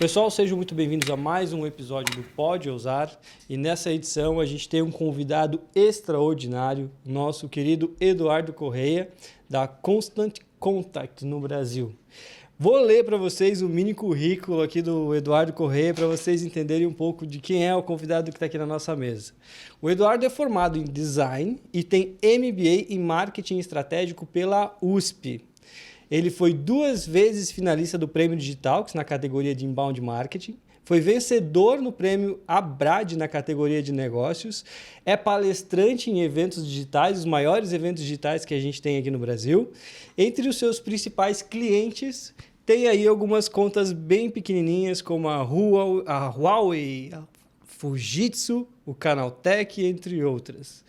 Pessoal, sejam muito bem-vindos a mais um episódio do Pode Ousar. E nessa edição a gente tem um convidado extraordinário, nosso querido Eduardo Correia, da Constant Contact no Brasil. Vou ler para vocês o mini currículo aqui do Eduardo Correia para vocês entenderem um pouco de quem é o convidado que está aqui na nossa mesa. O Eduardo é formado em Design e tem MBA em Marketing Estratégico pela USP. Ele foi 2 vezes finalista do Prêmio Digitalx na categoria de Inbound Marketing. Foi vencedor no Prêmio Abrad na categoria de negócios. É palestrante em eventos digitais, os maiores eventos digitais que a gente tem aqui no Brasil. Entre os seus principais clientes, tem aí algumas contas bem pequenininhas, como a Huawei, a Fujitsu, o Canaltech, entre outras.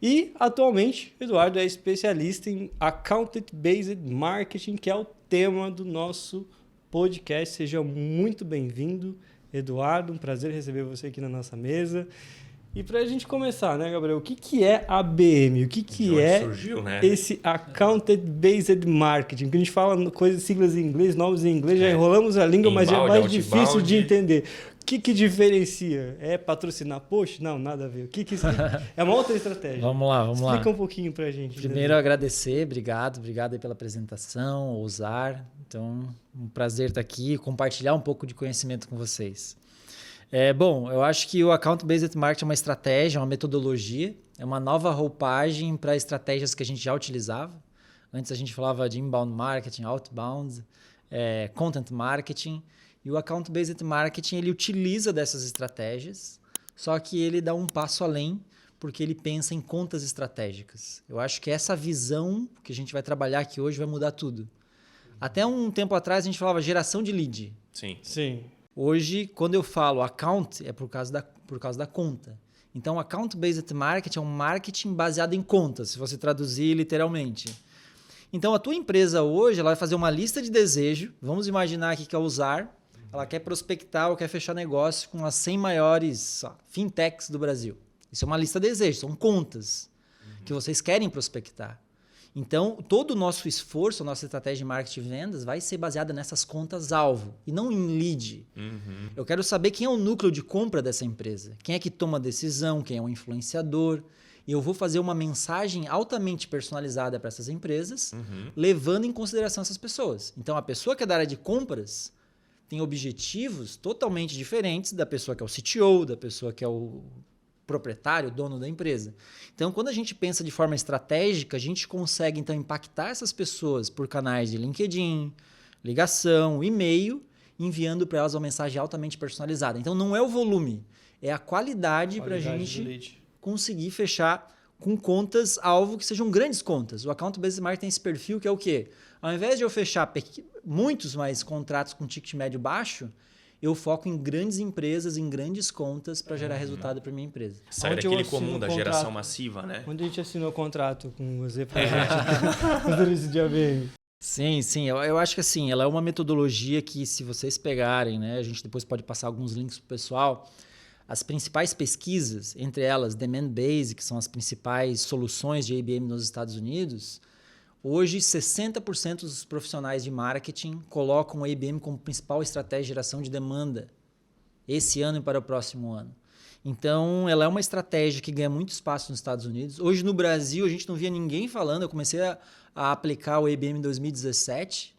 E, atualmente, Eduardo é especialista em Account-Based Marketing, que é o tema do nosso podcast. Seja muito bem-vindo, Eduardo. Um prazer receber você aqui na nossa mesa. E para a gente começar, né, Gabriel? O que é ABM? O que é surgiu, né? esse Account-Based Marketing? Porque a gente fala coisas, siglas em inglês, nomes em inglês, já enrolamos a língua, mas é mais difícil de entender. O que diferencia? É patrocinar post? Não, nada a ver. É uma outra estratégia. Vamos lá. Explica um pouquinho pra gente. Primeiro, agradecer, obrigado aí pela apresentação, ousar. Então, um prazer estar aqui e compartilhar um pouco de conhecimento com vocês. Bom, eu acho que o Account-Based Marketing é uma estratégia, uma metodologia, é uma nova roupagem para estratégias que a gente já utilizava. Antes a gente falava de Inbound Marketing, Outbound, Content Marketing. E o Account-Based Marketing, ele utiliza dessas estratégias, só que ele dá um passo além, porque ele pensa em contas estratégicas. Eu acho que essa visão que a gente vai trabalhar aqui hoje vai mudar tudo. Até um tempo atrás, a gente falava geração de lead. Sim. Hoje, quando eu falo account, é por causa da conta. Então, Account-Based Marketing é um marketing baseado em contas, se você traduzir literalmente. Então, a tua empresa hoje ela vai fazer uma lista de desejo. Vamos imaginar aqui que é usar. Ela quer prospectar ou quer fechar negócio com as 100 maiores fintechs do Brasil. Isso é uma lista de desejos, são contas que vocês querem prospectar. Então, todo o nosso esforço, a nossa estratégia de marketing e vendas vai ser baseada nessas contas-alvo e não em lead. Eu quero saber quem é o núcleo de compra dessa empresa, quem é que toma a decisão, quem é o influenciador. E eu vou fazer uma mensagem altamente personalizada para essas empresas, levando em consideração essas pessoas. Então, a pessoa que é da área de compras tem objetivos totalmente diferentes da pessoa que é o CTO, da pessoa que é o proprietário, dono da empresa. Então, quando a gente pensa de forma estratégica, a gente consegue então impactar essas pessoas por canais de LinkedIn, ligação, e-mail, enviando para elas uma mensagem altamente personalizada. Então, não é o volume, é a qualidade para a gente conseguir fechar com contas-alvo que sejam grandes contas. O Account-Based Marketing tem esse perfil que é o quê? Ao invés de eu fechar muitos mais contratos com ticket médio baixo, eu foco em grandes empresas, em grandes contas para gerar resultado para minha empresa. Sai daquele comum da geração massiva, né? Onde a gente assinou o contrato com você para gente fazer esse de ABM? Sim. Eu acho que assim, ela é uma metodologia que se vocês pegarem, né, a gente depois pode passar alguns links para o pessoal. As principais pesquisas, entre elas Demand Base, que são as principais soluções de ABM nos Estados Unidos, hoje 60% dos profissionais de marketing colocam o ABM como principal estratégia de geração de demanda esse ano e para o próximo ano. Então, ela é uma estratégia que ganha muito espaço nos Estados Unidos. Hoje no Brasil, a gente não via ninguém falando. Eu comecei a aplicar o ABM em 2017.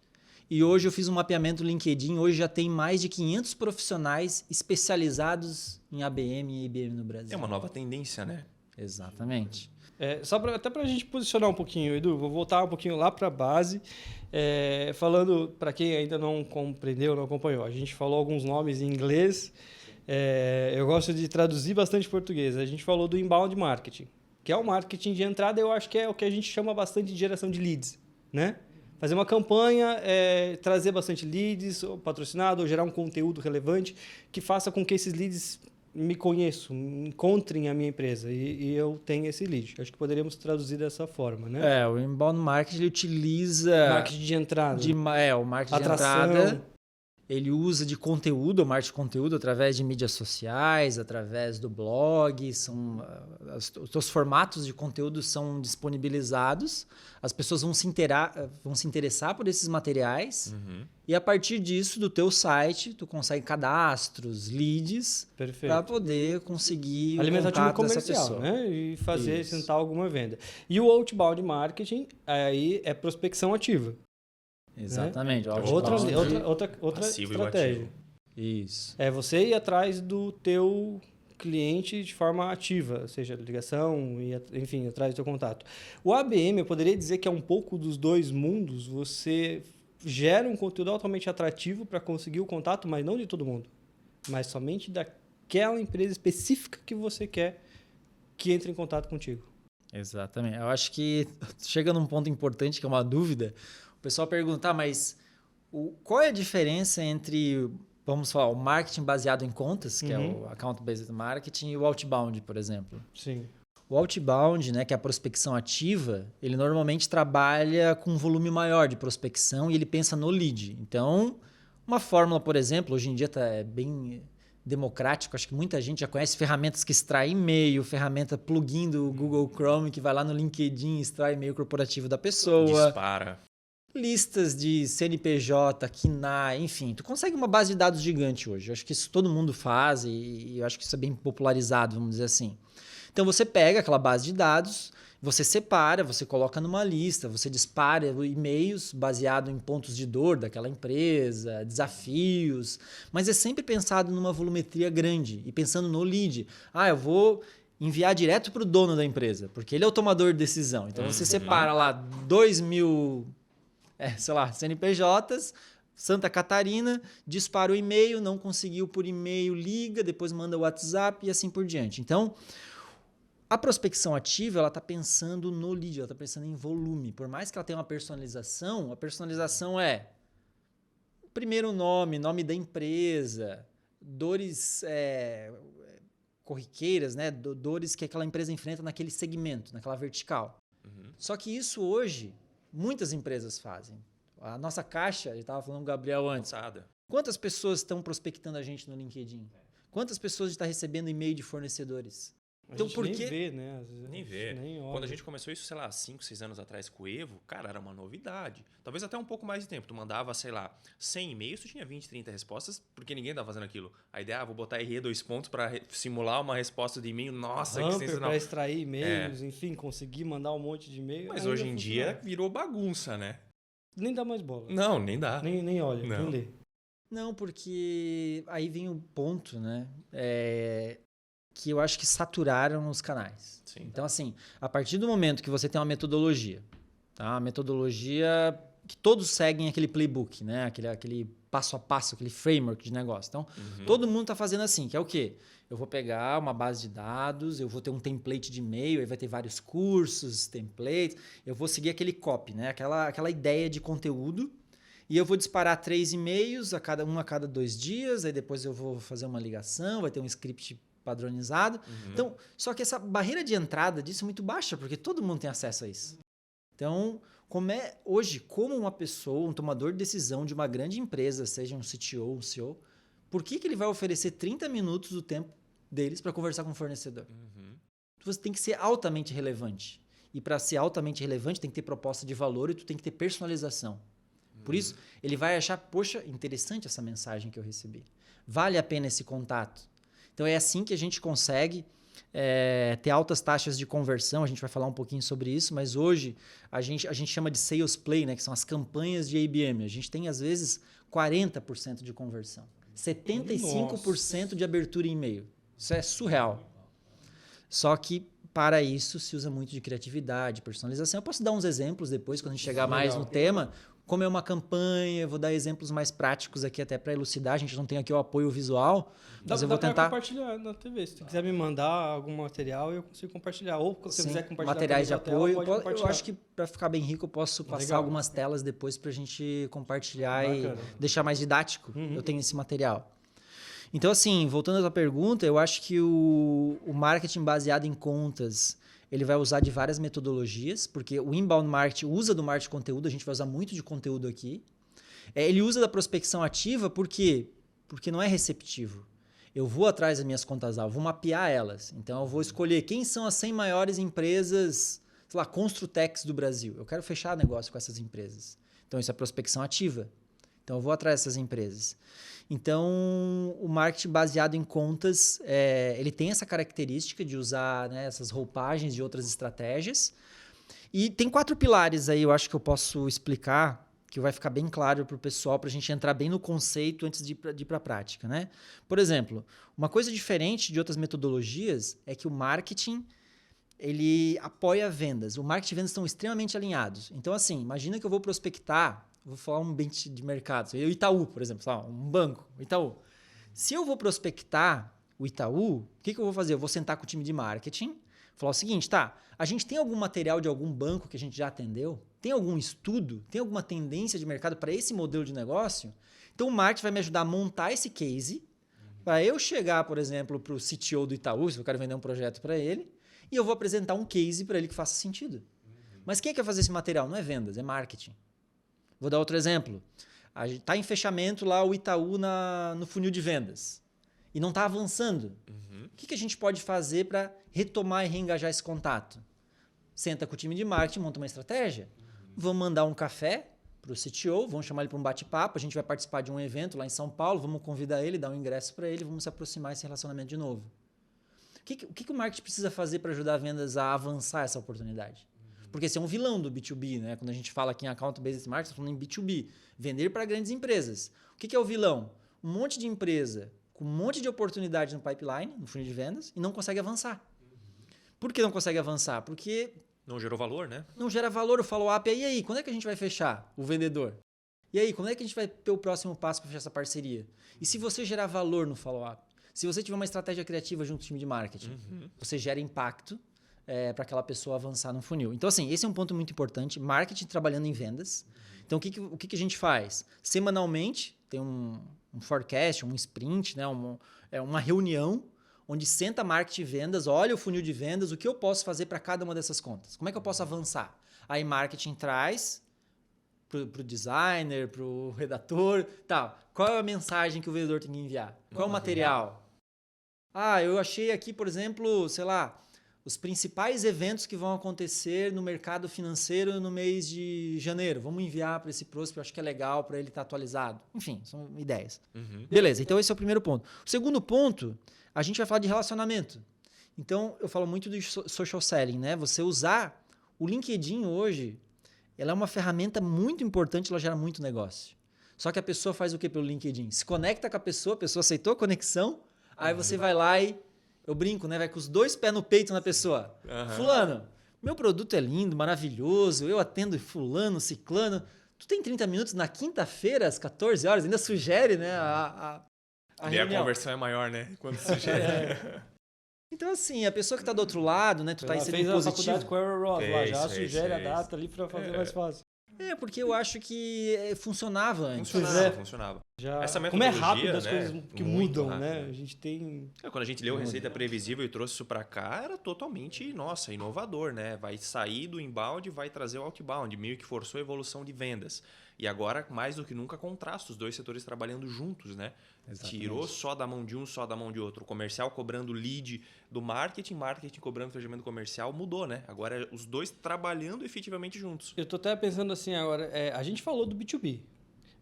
E hoje eu fiz um mapeamento no LinkedIn, hoje já tem mais de 500 profissionais especializados em ABM e ABM no Brasil. É uma nova tendência, né? Exatamente. Até para a gente posicionar um pouquinho, Edu, vou voltar um pouquinho lá para a base, falando para quem ainda não compreendeu, não acompanhou. A gente falou alguns nomes em inglês, eu gosto de traduzir bastante português. A gente falou do Inbound Marketing, que é o marketing de entrada, eu acho que é o que a gente chama bastante de geração de leads, né? Fazer uma campanha, trazer bastante leads, patrocinado, ou gerar um conteúdo relevante que faça com que esses leads me conheçam, encontrem a minha empresa e eu tenho esse lead. Acho que poderíamos traduzir dessa forma, né? O Inbound Marketing ele utiliza... Marketing de entrada. O marketing de entrada ele usa de conteúdo, o marketing de conteúdo, através de mídias sociais, através do blog, os seus formatos de conteúdo são disponibilizados, as pessoas vão se interessar por esses materiais, e a partir disso, do teu site, tu consegue cadastros, leads, para poder conseguir alimentar o contato time dessa comercial, pessoa. né? E tentar alguma venda. E o outbound marketing aí é prospecção ativa. Exatamente. Né? Outra estratégia. Isso. É você ir atrás do teu cliente de forma ativa, seja ligação, enfim, atrás do teu contato. O ABM, eu poderia dizer que é um pouco dos dois mundos. Você gera um conteúdo altamente atrativo para conseguir o contato, mas não de todo mundo, mas somente daquela empresa específica que você quer que entre em contato contigo. Exatamente. Eu acho que chega num ponto importante, que é uma dúvida. O pessoal pergunta, mas qual é a diferença entre, vamos falar, o marketing baseado em contas, que é o account-based marketing, e o outbound, por exemplo? Sim. O outbound, né, que é a prospecção ativa, ele normalmente trabalha com um volume maior de prospecção e ele pensa no lead. Então, uma fórmula, por exemplo, hoje em dia está bem democrático, acho que muita gente já conhece ferramentas que extraem e-mail, ferramenta plugin do Google Chrome que vai lá no LinkedIn e extrai e-mail corporativo da pessoa. Dispara. Listas de CNPJ, KNAI, enfim. Tu consegue uma base de dados gigante hoje. Eu acho que isso todo mundo faz e eu acho que isso é bem popularizado, vamos dizer assim. Então você pega aquela base de dados, você separa, você coloca numa lista, você dispara e-mails baseado em pontos de dor daquela empresa, desafios, mas é sempre pensado numa volumetria grande e pensando no lead. Eu vou enviar direto para o dono da empresa, porque ele é o tomador de decisão. Então você separa lá 2.000, CNPJs, Santa Catarina, dispara o e-mail, não conseguiu por e-mail, liga, depois manda o WhatsApp e assim por diante. Então, a prospecção ativa, ela está pensando no lead, ela está pensando em volume. Por mais que ela tenha uma personalização, a personalização é primeiro nome da empresa, dores corriqueiras, né? Dores que aquela empresa enfrenta naquele segmento, naquela vertical. Só que isso hoje, muitas empresas fazem. A nossa caixa, eu estava falando com o Gabriel antes. Quantas pessoas estão prospectando a gente no LinkedIn? Quantas pessoas estão recebendo e-mail de fornecedores? Então, por que nem vê, né? Às vezes nem vê. Nem Quando a gente começou isso, 5, 6 anos atrás com o Evo, cara, era uma novidade. Talvez até um pouco mais de tempo. Tu mandava, 100 e-mails, tu tinha 20, 30 respostas, porque ninguém estava fazendo aquilo. A ideia, vou botar RE 2 pontos para simular uma resposta de e-mail. Nossa, que sensacional. Para extrair e-mails, enfim, conseguir mandar um monte de e-mail. Mas hoje em dia virou bagunça, né? Nem dá mais bola. Não, nem dá. Nem olha, nem lê. Não, porque aí vem o ponto, né? Que eu acho que saturaram os canais. Sim. Então, assim, a partir do momento que você tem uma metodologia, tá? Uma metodologia que todos seguem aquele playbook, né? Aquele passo a passo, aquele framework de negócio. Então, todo mundo está fazendo assim, que é o quê? Eu vou pegar uma base de dados, eu vou ter um template de e-mail, aí vai ter vários cursos, templates, eu vou seguir aquele copy, né? Aquela ideia de conteúdo, e eu vou disparar 3 e-mails, a cada 2 dias, aí depois eu vou fazer uma ligação, vai ter um script padronizado. Então, só que essa barreira de entrada disso é muito baixa, porque todo mundo tem acesso a isso. Então, como uma pessoa, um tomador de decisão de uma grande empresa, seja um CTO, um CEO, por que ele vai oferecer 30 minutos do tempo deles para conversar com o fornecedor? Você tem que ser altamente relevante. E para ser altamente relevante, tem que ter proposta de valor e tu tem que ter personalização. Por isso, ele vai achar, poxa, interessante essa mensagem que eu recebi. Vale a pena esse contato. Então, é assim que a gente consegue ter altas taxas de conversão. A gente vai falar um pouquinho sobre isso, mas hoje a gente chama de sales play, né, que são as campanhas de ABM. A gente tem, às vezes, 40% de conversão. 75% de abertura em e-mail. Isso é surreal. Só que, para isso, se usa muito de criatividade, personalização. Eu posso dar uns exemplos depois, quando a gente chegar mais no tema. Como é uma campanha, eu vou dar exemplos mais práticos aqui até para elucidar. A gente não tem aqui o apoio visual, mas eu vou tentar compartilhar na TV. Se tu quiser me mandar algum material, eu consigo compartilhar. Ou se você quiser compartilhar materiais de apoio, tela, eu acho que para ficar bem rico eu posso passar algumas telas depois para a gente compartilhar e deixar mais didático. Eu tenho esse material. Então, assim, voltando à tua pergunta, eu acho que o marketing baseado em contas, ele vai usar de várias metodologias, porque o inbound marketing usa do marketing de conteúdo, a gente vai usar muito de conteúdo aqui. Ele usa da prospecção ativa por quê? Porque não é receptivo. Eu vou atrás das minhas contas-alvo, vou mapear elas. Então, eu vou escolher quem são as 100 maiores empresas, sei lá, Construtex do Brasil. Eu quero fechar negócio com essas empresas. Então, isso é prospecção ativa. Então, eu vou atrás dessas empresas. Então, o marketing baseado em contas, ele tem essa característica de usar, né, essas roupagens de outras estratégias. E tem 4 pilares aí, eu acho que eu posso explicar, que vai ficar bem claro para o pessoal, para a gente entrar bem no conceito antes de ir para a prática, né? Por exemplo, uma coisa diferente de outras metodologias é que o marketing, ele apoia vendas. O marketing e vendas estão extremamente alinhados. Então, assim, imagina que eu vou prospectar, vou falar um bench de mercado, o Itaú, por exemplo, um banco, o Itaú. Se eu vou prospectar o Itaú, o que eu vou fazer? Eu vou sentar com o time de marketing, falar o seguinte, tá, a gente tem algum material de algum banco que a gente já atendeu? Tem algum estudo? Tem alguma tendência de mercado para esse modelo de negócio? Então, o marketing vai me ajudar a montar esse case para eu chegar, por exemplo, para o CTO do Itaú, se eu quero vender um projeto para ele, e eu vou apresentar um case para ele que faça sentido. Mas quem é que vai fazer esse material? Não é vendas, é marketing. Vou dar outro exemplo. Está em fechamento lá o Itaú no funil de vendas e não está avançando. O que a gente pode fazer para retomar e reengajar esse contato? Senta com o time de marketing, monta uma estratégia. Vamos mandar um café para o CTO, vamos chamar ele para um bate-papo, a gente vai participar de um evento lá em São Paulo, vamos convidar ele, dar um ingresso para ele, vamos se aproximar desse relacionamento de novo. O que o marketing precisa fazer para ajudar a vendas a avançar essa oportunidade? Porque esse é um vilão do B2B, né? Quando a gente fala aqui em Account-Based Marketing, está falando em B2B, vender para grandes empresas. O que é o vilão? Um monte de empresa com um monte de oportunidades no pipeline, no funil de vendas, e não consegue avançar. Por que não consegue avançar? Porque não gerou valor, né? Não gera valor o follow-up. E aí, quando é que a gente vai fechar o vendedor? E aí, quando é que a gente vai ter o próximo passo para fechar essa parceria? E se você gerar valor no follow-up? Se você tiver uma estratégia criativa junto ao time de marketing, você gera impacto para aquela pessoa avançar no funil. Então, assim, esse é um ponto muito importante. Marketing trabalhando em vendas. Então, o que a gente faz? Semanalmente, tem um forecast, um sprint, né? uma reunião onde senta marketing e vendas, olha o funil de vendas, o que eu posso fazer para cada uma dessas contas? Como é que eu posso avançar? Aí marketing traz para o designer, para o redator, tal. Qual é a mensagem que o vendedor tem que enviar? Qual é o material? Eu achei aqui, por exemplo, sei lá, os principais eventos que vão acontecer no mercado financeiro no mês de janeiro. Vamos enviar para esse prospect, eu acho que é legal para ele estar atualizado. Enfim, são ideias. Beleza, então esse é o primeiro ponto. O segundo ponto, a gente vai falar de relacionamento. Então, eu falo muito de social selling, né? Você usar o LinkedIn hoje, ela é uma ferramenta muito importante, ela gera muito negócio. Só que a pessoa faz o que pelo LinkedIn? Se conecta com a pessoa aceitou a conexão, aí você vai lá e, eu brinco, né? Vai com os 2 pés no peito na pessoa. Fulano, meu produto é lindo, maravilhoso, eu atendo fulano, ciclano. Tu tem 30 minutos na quinta-feira, às 14 horas, ainda sugere, né? E a conversão é maior, né? Quando sugere. Então, assim, a pessoa que está do outro lado, né? Tu está inserindo positivo. Fez a faculdade com o Aaron Ross lá, já sugere a data ali para fazer mais fácil. Porque eu acho que funcionava antes. Funcionava. Já, essa como é rápido metodologia, as né? coisas que Muito mudam, rápido. né? A gente tem... Quando a gente leu Receita Previsível e trouxe isso para cá, era totalmente, nossa, inovador, né? Vai sair do inbound e vai trazer o outbound, meio que forçou a evolução de vendas. E agora, mais do que nunca, contrasta os 2 setores trabalhando juntos, né? Exatamente. Tirou só da mão de um, só da mão de outro. O comercial cobrando lead do marketing cobrando fechamento comercial, mudou, né? Agora é os 2 trabalhando efetivamente juntos. Eu tô até pensando assim agora, a gente falou do B2B,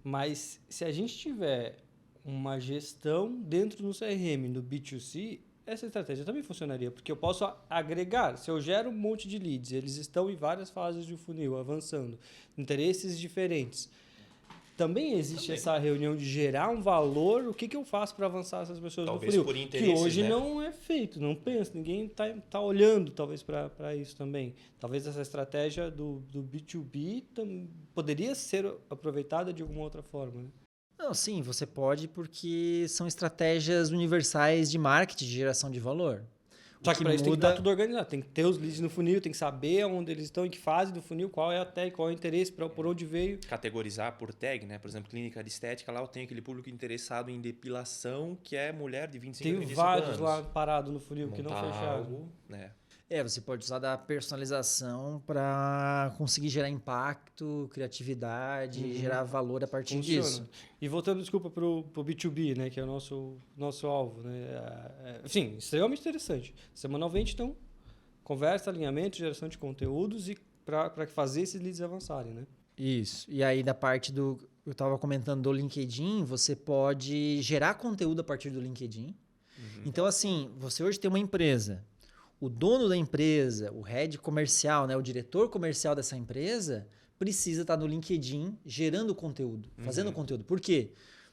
mas se a gente tiver uma gestão dentro do CRM, no B2C, essa estratégia também funcionaria, porque eu posso agregar. Se eu gero um monte de leads, eles estão em várias fases de funil, avançando, interesses diferentes. Também existe essa reunião de gerar um valor, o que eu faço para avançar essas pessoas talvez no funil? Por interesses, que hoje né? Não é feito, não pensa, ninguém tá olhando talvez para isso também. Talvez essa estratégia do B2B poderia ser aproveitada de alguma outra forma, né? Não, sim, você pode porque são estratégias universais de marketing, de geração de valor. Só que para isso tem que estar tudo organizado. Tem que ter os leads no funil, tem que saber onde eles estão, em que fase do funil, qual é a tag, qual é o interesse, por onde veio. Categorizar por tag, né? Por exemplo, clínica de estética, lá eu tenho aquele público interessado em depilação, que é mulher de 25 a 35 anos. Tem vários lá parados no funil que não fecharam. Né? Você pode usar da personalização para conseguir gerar impacto, criatividade, gerar valor a partir disso. E voltando, desculpa, para o B2B, né, que é o nosso alvo. Né? Enfim, extremamente interessante. Semanalmente, então, conversa, alinhamento, geração de conteúdos e para fazer esses leads avançarem, né? Isso. E aí, da parte eu estava comentando do LinkedIn, você pode gerar conteúdo a partir do LinkedIn. Então, assim, você hoje tem uma empresa, o dono da empresa, o head comercial, né, o diretor comercial dessa empresa, precisa estar no LinkedIn gerando conteúdo, fazendo conteúdo. Por quê?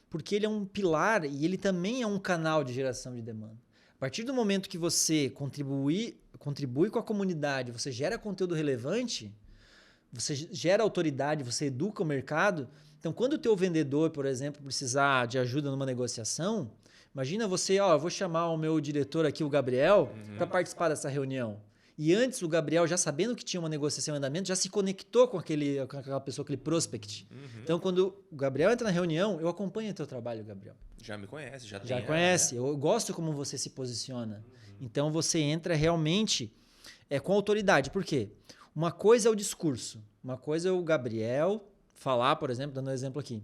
Porque ele é um pilar e ele também é um canal de geração de demanda. A partir do momento que você contribui com a comunidade, você gera conteúdo relevante, você gera autoridade, você educa o mercado. Então, quando o teu vendedor, por exemplo, precisar de ajuda numa negociação, imagina você, eu vou chamar o meu diretor aqui, o Gabriel, para participar dessa reunião. E antes, o Gabriel, já sabendo que tinha uma negociação em andamento, já se conectou com aquela pessoa, aquele prospect. Então, quando o Gabriel entra na reunião, eu acompanho o teu trabalho, Gabriel. Já me conhece, já conhece. Eu gosto como você se posiciona. Então, você entra realmente com autoridade. Por quê? Uma coisa é o discurso. Uma coisa é o Gabriel falar, por exemplo, dando um exemplo aqui.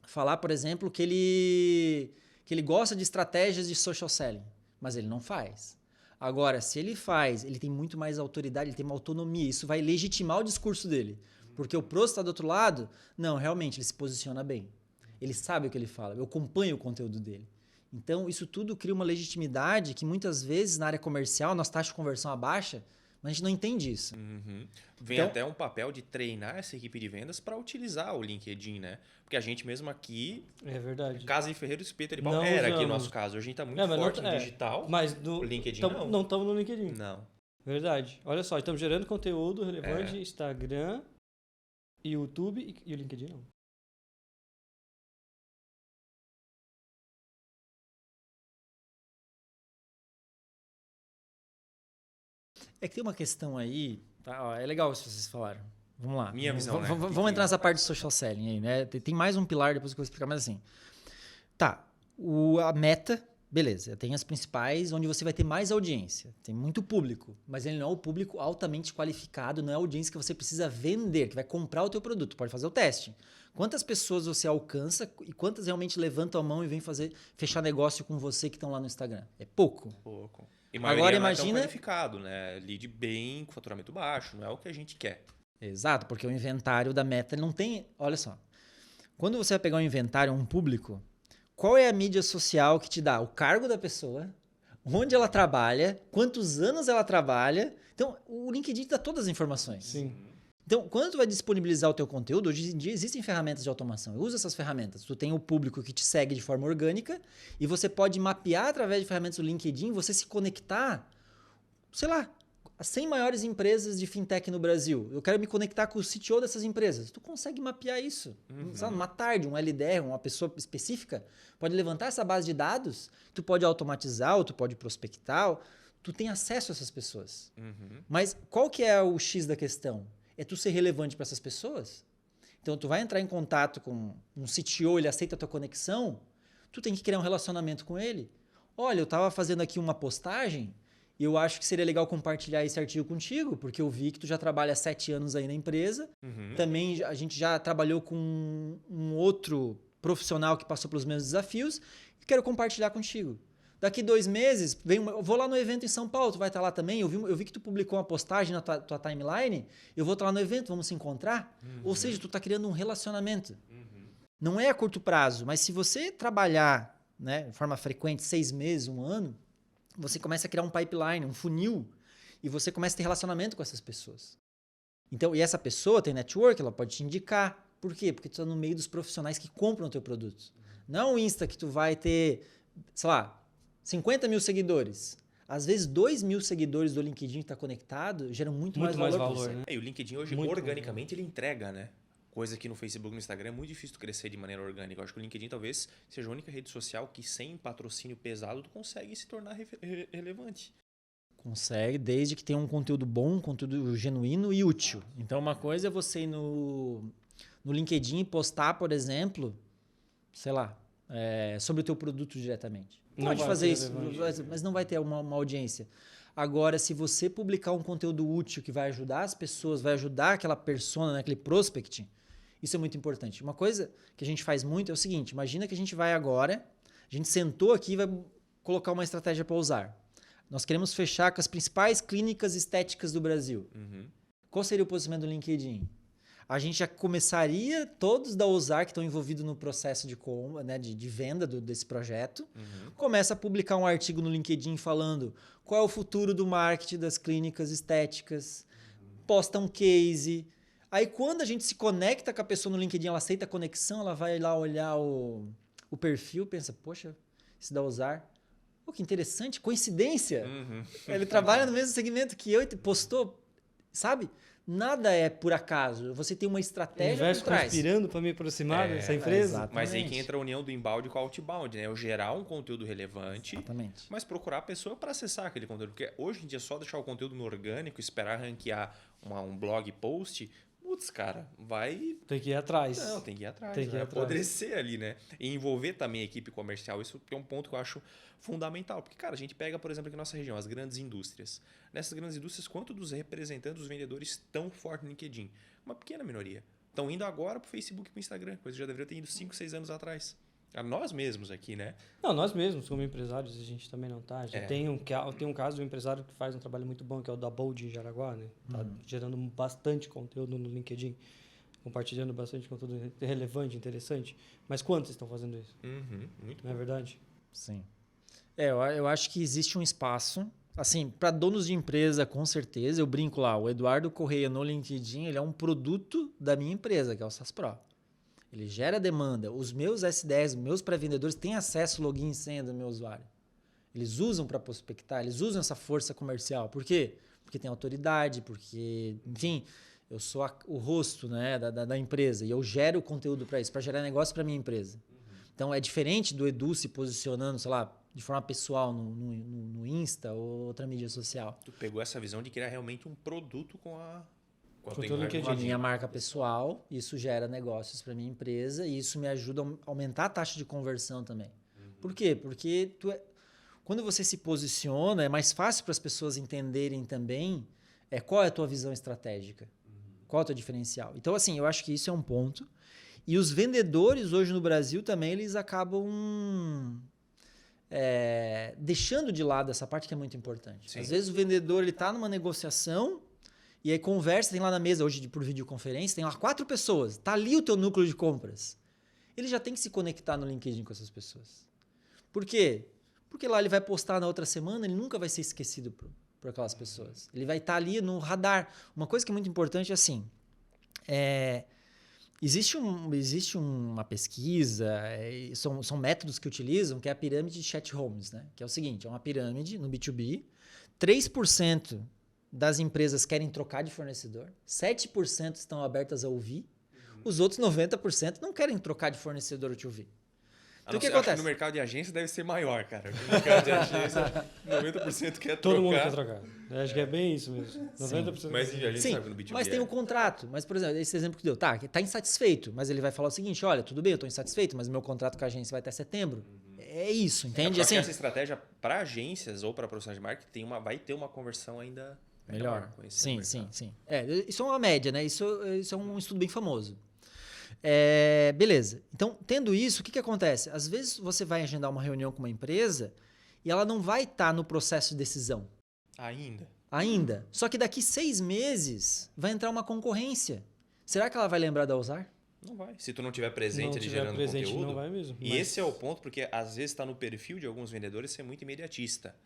Falar, por exemplo, que ele gosta de estratégias de social selling, mas ele não faz. Agora, se ele faz, ele tem muito mais autoridade, ele tem uma autonomia. Isso vai legitimar o discurso dele. Porque o prospect está do outro lado, não, realmente, ele se posiciona bem. Ele sabe o que ele fala, eu acompanho o conteúdo dele. Então, isso tudo cria uma legitimidade que muitas vezes na área comercial, nossa taxa de conversão abaixa, mas a gente não entende isso. Vem até um papel de treinar essa equipe de vendas para utilizar o LinkedIn, né? Porque a gente mesmo aqui... É verdade. Casa e Ferreiro Espeto de Pau era aqui o nosso caso. Hoje a gente está muito forte no digital. Mas o LinkedIn não estamos no LinkedIn. Não. Verdade. Olha só, estamos gerando conteúdo relevante, Instagram, YouTube e o LinkedIn não. É que tem uma questão aí, tá? É legal isso que vocês falaram. Vamos lá. Minha visão, né? Vamos entrar nessa parte de social selling aí, né? Tem mais um pilar depois que eu vou explicar, mas assim. Tá, a meta, beleza, tem as principais onde você vai ter mais audiência. Tem muito público, mas ele não é o público altamente qualificado, não é a audiência que você precisa vender, que vai comprar o teu produto. Pode fazer o teste. Quantas pessoas você alcança e quantas realmente levantam a mão e vêm fechar negócio com você que estão lá no Instagram? É pouco. E agora imagina, não é tão qualificado, né? Lead bem, com faturamento baixo, não é o que a gente quer. Exato, porque o inventário da meta não tem... Olha só, quando você vai pegar um inventário, um público, qual é a mídia social que te dá o cargo da pessoa, onde ela trabalha, quantos anos ela trabalha? Então, o LinkedIn dá todas as informações. Sim. Então, quando tu vai disponibilizar o teu conteúdo, hoje em dia existem ferramentas de automação. Eu uso essas ferramentas. Tu tem o público que te segue de forma orgânica e você pode mapear através de ferramentas do LinkedIn, você se conectar, sei lá, as 100 maiores empresas de fintech no Brasil. Eu quero me conectar com o CTO dessas empresas. Tu consegue mapear isso. Sabe, numa tarde, um LDR, uma pessoa específica, pode levantar essa base de dados, tu pode automatizar ou tu pode prospectar, tu tem acesso a essas pessoas. Mas qual que é o X da questão? É tu ser relevante para essas pessoas. Então, tu vai entrar em contato com um CTO, ele aceita a tua conexão, tu tem que criar um relacionamento com ele. Olha, eu estava fazendo aqui uma postagem e eu acho que seria legal compartilhar esse artigo contigo, porque eu vi que tu já trabalha há 7 anos aí na empresa. Também a gente já trabalhou com um outro profissional que passou pelos mesmos desafios e quero compartilhar contigo. Daqui 2 meses, eu vou lá no evento em São Paulo, tu vai estar lá também, eu vi que tu publicou uma postagem na tua timeline, eu vou estar lá no evento, vamos se encontrar? Ou seja, tu está criando um relacionamento. Não é a curto prazo, mas se você trabalhar, né, de forma frequente, 6 meses, 1 ano, você começa a criar um pipeline, um funil, e você começa a ter relacionamento com essas pessoas. Então, e essa pessoa tem network, ela pode te indicar. Por quê? Porque tu está no meio dos profissionais que compram o teu produto. Não é um Insta que tu vai ter, sei lá, 50 mil seguidores. Às vezes, 2 mil seguidores do LinkedIn que está conectado geram muito mais valor, né? E o LinkedIn hoje, organicamente, ele entrega, né? Coisa que no Facebook e no Instagram é muito difícil tu crescer de maneira orgânica. Eu acho que o LinkedIn talvez seja a única rede social que, sem patrocínio pesado, tu consegue se tornar relevante. Consegue, desde que tenha um conteúdo bom, um conteúdo genuíno e útil. Então, uma coisa é você ir no LinkedIn e postar, por exemplo, sei lá, sobre o teu produto diretamente. Pode fazer isso, mas não vai ter uma audiência. Agora, se você publicar um conteúdo útil que vai ajudar as pessoas, vai ajudar aquela persona, né, aquele prospect, isso é muito importante. Uma coisa que a gente faz muito é o seguinte, imagina que a gente vai agora, a gente sentou aqui e vai colocar uma estratégia para usar. Nós queremos fechar com as principais clínicas estéticas do Brasil. Qual seria o posicionamento do LinkedIn? A gente já começaria, todos da Usar que estão envolvidos no processo de venda desse projeto, começa a publicar um artigo no LinkedIn falando qual é o futuro do marketing das clínicas estéticas, posta um case. Aí quando a gente se conecta com a pessoa no LinkedIn, ela aceita a conexão, ela vai lá olhar o perfil, pensa, poxa, esse da Usar, pô, que interessante, coincidência. Ele trabalha no mesmo segmento que eu e postou, sabe? Nada é por acaso. Você tem uma estratégia por trás. Conspirando para me aproximar dessa empresa. Exatamente. Mas aí que entra a união do inbound com o outbound, né? Eu gerar um conteúdo relevante, Exatamente. mas procurar a pessoa para acessar aquele conteúdo. Porque hoje em dia, só deixar o conteúdo no orgânico, esperar ranquear um blog post, putz, cara, vai... Tem que ir atrás. Não, tem que ir atrás. Tem que ir vai atrás. apodrecer ali, né? E envolver também a equipe comercial. Isso é um ponto que eu acho fundamental. Porque, cara, a gente pega, por exemplo, aqui na nossa região, as grandes indústrias. Nessas grandes indústrias, quanto dos representantes, dos vendedores estão fortes no LinkedIn? Uma pequena minoria. Estão indo agora pro Facebook e pro Instagram, coisa que já deveria ter ido 5, 6 anos atrás. A nós mesmos aqui, né? Não, nós mesmos, como empresários, a gente também não tá. Tem um caso de um empresário que faz um trabalho muito bom, que é o da Bold em Jaraguá, né? Tá gerando bastante conteúdo no LinkedIn, compartilhando bastante conteúdo relevante, interessante. Mas quantos estão fazendo isso? Muito Não é verdade? Sim. Eu acho que existe um espaço, assim, para donos de empresa, com certeza. Eu brinco lá, o Eduardo Correia no LinkedIn, ele é um produto da minha empresa, que é o SaaS Pro. Ele gera demanda. Os meus S10, meus pré-vendedores têm acesso ao login e senha do meu usuário. Eles usam para prospectar, eles usam essa força comercial. Por quê? Porque tem autoridade, porque, enfim, eu sou o rosto, né, da empresa e eu gero conteúdo para isso, para gerar negócio para minha empresa. Então é diferente do Edu se posicionando, sei lá, de forma pessoal no Insta ou outra mídia social. Tu pegou essa visão de criar realmente um produto com a Com a minha marca pessoal, isso gera negócios para minha empresa e isso me ajuda a aumentar a taxa de conversão também. Por quê? Porque quando você se posiciona, é mais fácil para as pessoas entenderem também qual é a tua visão estratégica, qual é o teu diferencial. Então, assim, eu acho que isso é um ponto. E os vendedores hoje no Brasil também, eles acabam deixando de lado essa parte que é muito importante. Sim. Às vezes o vendedor está numa negociação e aí conversa, tem lá na mesa hoje por videoconferência, tem lá 4 pessoas, tá ali o teu núcleo de compras. Ele já tem que se conectar no LinkedIn com essas pessoas. Por quê? Porque lá ele vai postar na outra semana, ele nunca vai ser esquecido por aquelas pessoas. Ele vai estar ali no radar. Uma coisa que é muito importante é assim, existe uma pesquisa, são métodos que utilizam, que é a pirâmide de Chat Holmes, né? Que é o seguinte, é uma pirâmide no B2B, 3% das empresas querem trocar de fornecedor, 7% estão abertas a ouvir, os outros 90% não querem trocar de fornecedor ou te ouvir. Então, o que acontece? Acho que no mercado de agência deve ser maior, cara. No mercado de agência, 90% quer trocar. Todo mundo quer trocar. Eu acho que é bem isso mesmo. 90%. Mas a gente Sim, sabe que no B2B mas tem o contrato. Mas, por exemplo, esse exemplo que deu. Tá insatisfeito, mas ele vai falar o seguinte, olha, tudo bem, eu estou insatisfeito, mas meu contrato com a agência vai até setembro. É isso, entende? Assim, essa estratégia para agências ou para profissionais de marketing vai ter uma conversão ainda melhor. Com esse Sim. Isso é uma média, né? Isso é um estudo bem famoso. Beleza. Então, tendo isso, o que acontece? Às vezes você vai agendar uma reunião com uma empresa e ela não vai estar no processo de decisão. Ainda. Só que daqui 6 meses vai entrar uma concorrência. Será que ela vai lembrar da Usar? Não vai. Se tu não tiver presente ali gerando conteúdo. Não vai mesmo. E esse é o ponto, porque às vezes está no perfil de alguns vendedores ser muito imediatista.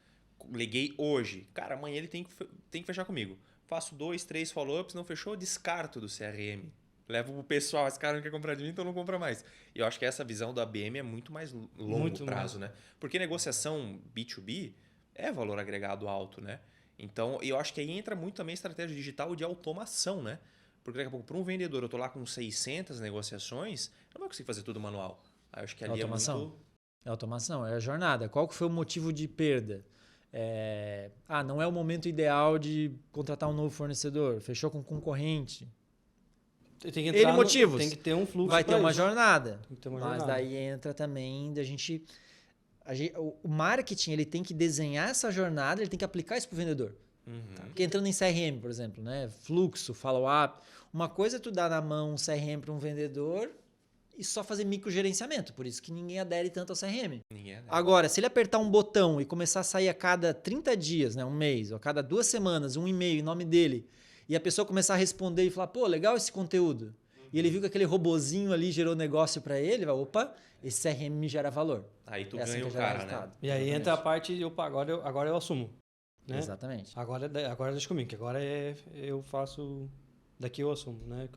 Liguei hoje. Cara, amanhã ele tem que fechar comigo. Faço 2, 3 follow-ups, não fechou, descarto do CRM. Levo pro pessoal, esse cara não quer comprar de mim, então não compra mais. E eu acho que essa visão da ABM é muito mais longo prazo, né? Porque negociação B2B é valor agregado alto, né? Então, eu acho que aí entra muito também a estratégia digital de automação, né? Porque daqui a pouco, para um vendedor, eu tô lá com 600 negociações, eu não vou conseguir fazer tudo manual. Aí eu acho que ali automação. é muito... É automação, é a jornada. Qual que foi o motivo de perda? Não é o momento ideal de contratar um novo fornecedor, fechou com um concorrente. Tem que motivos. Tem que ter um fluxo. Vai ter uma isso. jornada. Tem que ter uma mas jornada. daí entra também da gente O marketing ele tem que desenhar essa jornada, ele tem que aplicar isso para o vendedor. Tá? Porque entrando em CRM, por exemplo, né? Fluxo, follow-up. Uma coisa é tu dar na mão um CRM para um vendedor e só fazer microgerenciamento. Por isso que ninguém adere tanto ao CRM. Agora, se ele apertar um botão e começar a sair a cada 30 dias, né, um mês, ou a cada 2 semanas, um e-mail em nome dele, e a pessoa começar a responder e falar, pô, legal esse conteúdo. E ele viu que aquele robozinho ali gerou negócio para ele, vai, opa, esse CRM me gera valor. Aí tu ganha o cara, né? E aí entra a parte, opa, agora eu assumo. Né? Exatamente. Agora deixa comigo, que agora eu faço... Daqui eu assumo, né?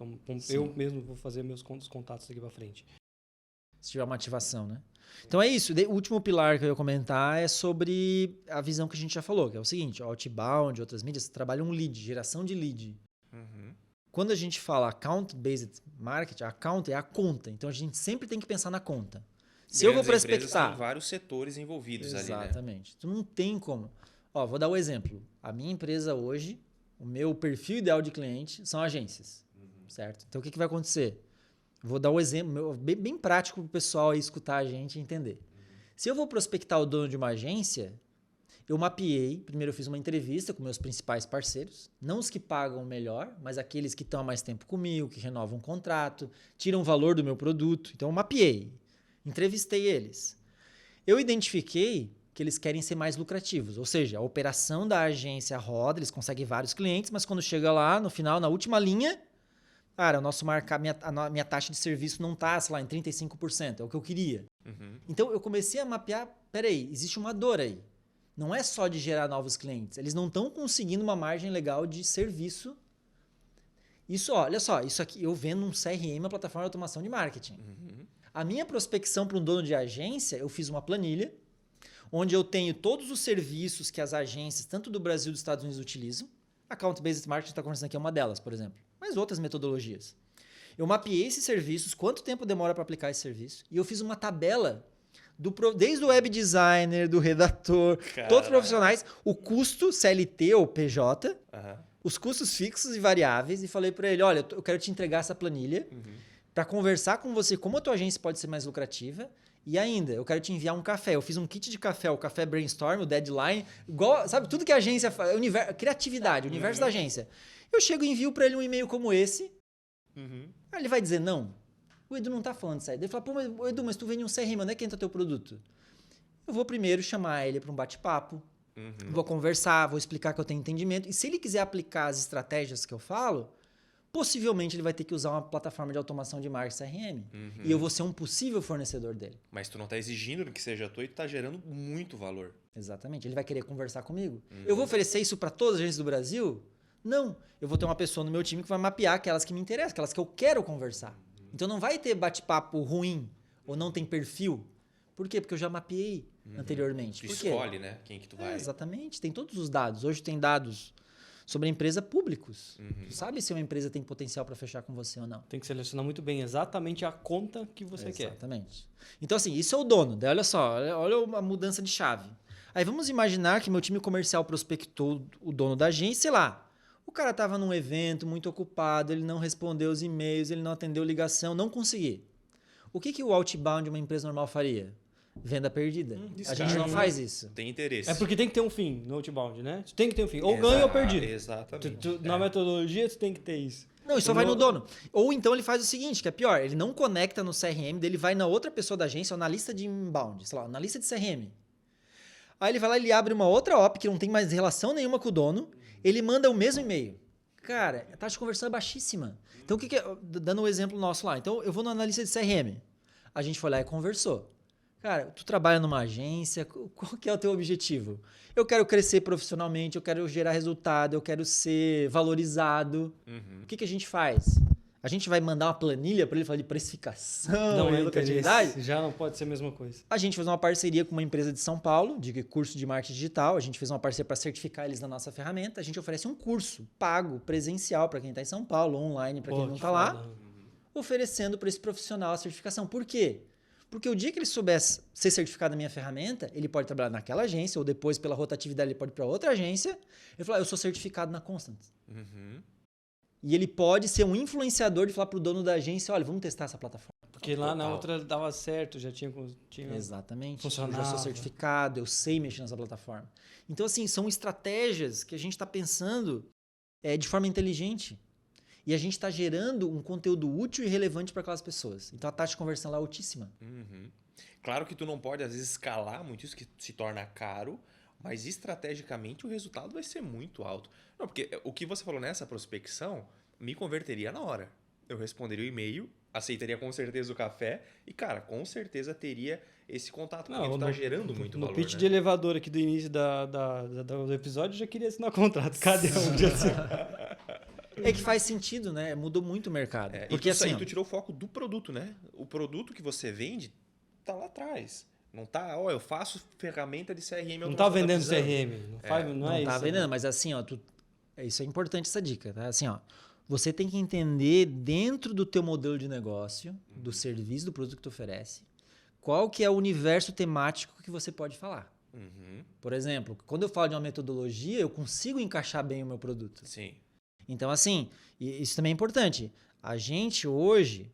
Eu mesmo vou fazer meus contatos daqui para frente. Se tiver uma ativação, né? Então é isso. O último pilar que eu ia comentar é sobre a visão que a gente já falou, que é o seguinte, outbound, outras mídias, trabalham lead, geração de lead. Quando a gente fala account-based marketing, account é a conta. Então a gente sempre tem que pensar na conta. Se eu vou prospectar... Tem vários setores envolvidos ali, né? Exatamente. Tu não tem como. Ó, vou dar um exemplo. A minha empresa hoje, o meu perfil ideal de cliente são agências. Certo? Então o que vai acontecer? Vou dar um exemplo bem prático para o pessoal aí escutar a gente e entender. Se eu vou prospectar o dono de uma agência, eu mapeei, primeiro eu fiz uma entrevista com meus principais parceiros, não os que pagam melhor, mas aqueles que estão há mais tempo comigo, que renovam o contrato, tiram o valor do meu produto. Então eu mapeei, entrevistei eles. Eu identifiquei que eles querem ser mais lucrativos, ou seja, a operação da agência roda, eles conseguem vários clientes, mas quando chega lá, no final, na última linha, cara, a minha taxa de serviço não está, sei lá, em 35%, é o que eu queria. Então eu comecei a mapear, peraí, existe uma dor aí. Não é só de gerar novos clientes. Eles não estão conseguindo uma margem legal de serviço. Isso, olha só, isso aqui eu vendo um CRM, uma plataforma de automação de marketing. A minha prospecção para um dono de agência, eu fiz uma planilha, onde eu tenho todos os serviços que as agências, tanto do Brasil e dos Estados Unidos, utilizam. Account-based marketing está conversando aqui é uma delas, por exemplo. Mas outras metodologias. Eu mapeei esses serviços, quanto tempo demora para aplicar esse serviço, e eu fiz uma tabela desde o web designer, do redator, todos os profissionais, o custo CLT ou PJ, os custos fixos e variáveis, e falei para ele, olha, eu quero te entregar essa planilha para conversar com você como a tua agência pode ser mais lucrativa, e ainda, eu quero te enviar um café. Eu fiz um kit de café, o café Brainstorm, o Deadline, igual, sabe, tudo que a agência faz, criatividade, o universo da agência. Eu chego e envio para ele um e-mail como esse, aí ele vai dizer não. O Edu não tá falando isso aí. Ele fala, pô, mas, Edu, mas tu vende um CRM, onde é que entra teu produto? Eu vou primeiro chamar ele para um bate-papo, vou conversar, vou explicar que eu tenho entendimento. E se ele quiser aplicar as estratégias que eu falo, possivelmente ele vai ter que usar uma plataforma de automação de marketing CRM. E eu vou ser um possível fornecedor dele. Mas tu não tá exigindo que seja tua e tu tá gerando muito valor. Exatamente. Ele vai querer conversar comigo. Eu vou oferecer isso para todas as agências do Brasil? Não. Eu vou ter uma pessoa no meu time que vai mapear aquelas que me interessam, aquelas que eu quero conversar. Então não vai ter bate-papo ruim ou não tem perfil. Por quê? Porque eu já mapeei anteriormente. Tu escolhe, né? Quem que tu vai. Exatamente. Tem todos os dados. Hoje tem dados sobre a empresa públicos. Tu sabe se uma empresa tem potencial para fechar com você ou não. Tem que selecionar muito bem exatamente a conta que você quer. Exatamente. Então assim, isso é o dono. Daí, olha só, olha a mudança de chave. Aí vamos imaginar que meu time comercial prospectou o dono da agência, sei lá. O cara estava num evento muito ocupado, ele não respondeu os e-mails, ele não atendeu ligação, não consegui. O que o outbound de uma empresa normal faria? Venda perdida. A gente não faz isso. Tem interesse. É porque tem que ter um fim no outbound, né? Tem que ter um fim. Ou ganha ou perdido. Exatamente. Na metodologia, tu tem que ter isso. Não, isso só vai no dono. Ou então ele faz o seguinte, que é pior, ele não conecta no CRM dele, vai na outra pessoa da agência, ou na lista de inbound, sei lá, na lista de CRM. Aí ele vai lá, ele abre uma outra OP que não tem mais relação nenhuma com o dono, ele manda o mesmo e-mail. Cara, a taxa de conversão é baixíssima. Então, o que é? Dando um exemplo nosso lá. Então, eu vou na analista de CRM. A gente foi lá e conversou. Cara, tu trabalha numa agência, qual que é o teu objetivo? Eu quero crescer profissionalmente, eu quero gerar resultado, eu quero ser valorizado. O que a gente faz? A gente vai mandar uma planilha para ele falar de precificação e lucratividade? Já não pode ser a mesma coisa. A gente fez uma parceria com uma empresa de São Paulo, de curso de marketing digital. A gente fez uma parceria para certificar eles na nossa ferramenta. A gente oferece um curso pago, presencial, para quem está em São Paulo, online para quem não está lá, oferecendo para esse profissional a certificação. Por quê? Porque o dia que ele soubesse ser certificado na minha ferramenta, ele pode trabalhar naquela agência, ou depois, pela rotatividade, ele pode ir para outra agência. Ele fala, eu sou certificado na Constant. E ele pode ser um influenciador de falar para o dono da agência, olha, vamos testar essa plataforma. Porque lá na Total. outra dava certo, já tinha Exatamente. funcionava. Eu já sou certificado, eu sei mexer nessa plataforma. Então, assim, são estratégias que a gente está pensando de forma inteligente. E a gente está gerando um conteúdo útil e relevante para aquelas pessoas. Então, a taxa de conversão lá é altíssima. Uhum. Claro que tu não pode, às vezes, escalar muito isso, que se torna caro, mas estrategicamente o resultado vai ser muito alto. Não, porque o que você falou nessa prospecção me converteria na hora. Eu responderia o e-mail, aceitaria com certeza o café e, cara, com certeza teria esse contato, porque tu tá gerando muito no valor, pitch né? de elevador aqui do início do episódio, eu já queria assinar contrato. Cadê um dia assim? É que faz sentido, né? Mudou muito o mercado. Porque e assim, tu tirou o foco do produto, né? O produto que você vende tá lá atrás. Não tá, eu faço ferramenta de CRM. Não tá vendendo CRM. Não é não isso. tá vendendo, mas assim, ó, isso é importante essa dica, tá? Assim, ó, você tem que entender dentro do teu modelo de negócio, do serviço, do produto que tu oferece, qual que é o universo temático que você pode falar. Uhum. Por exemplo, quando eu falo de uma metodologia, eu consigo encaixar bem o meu produto. Sim. Então, assim, isso também é importante. A gente hoje,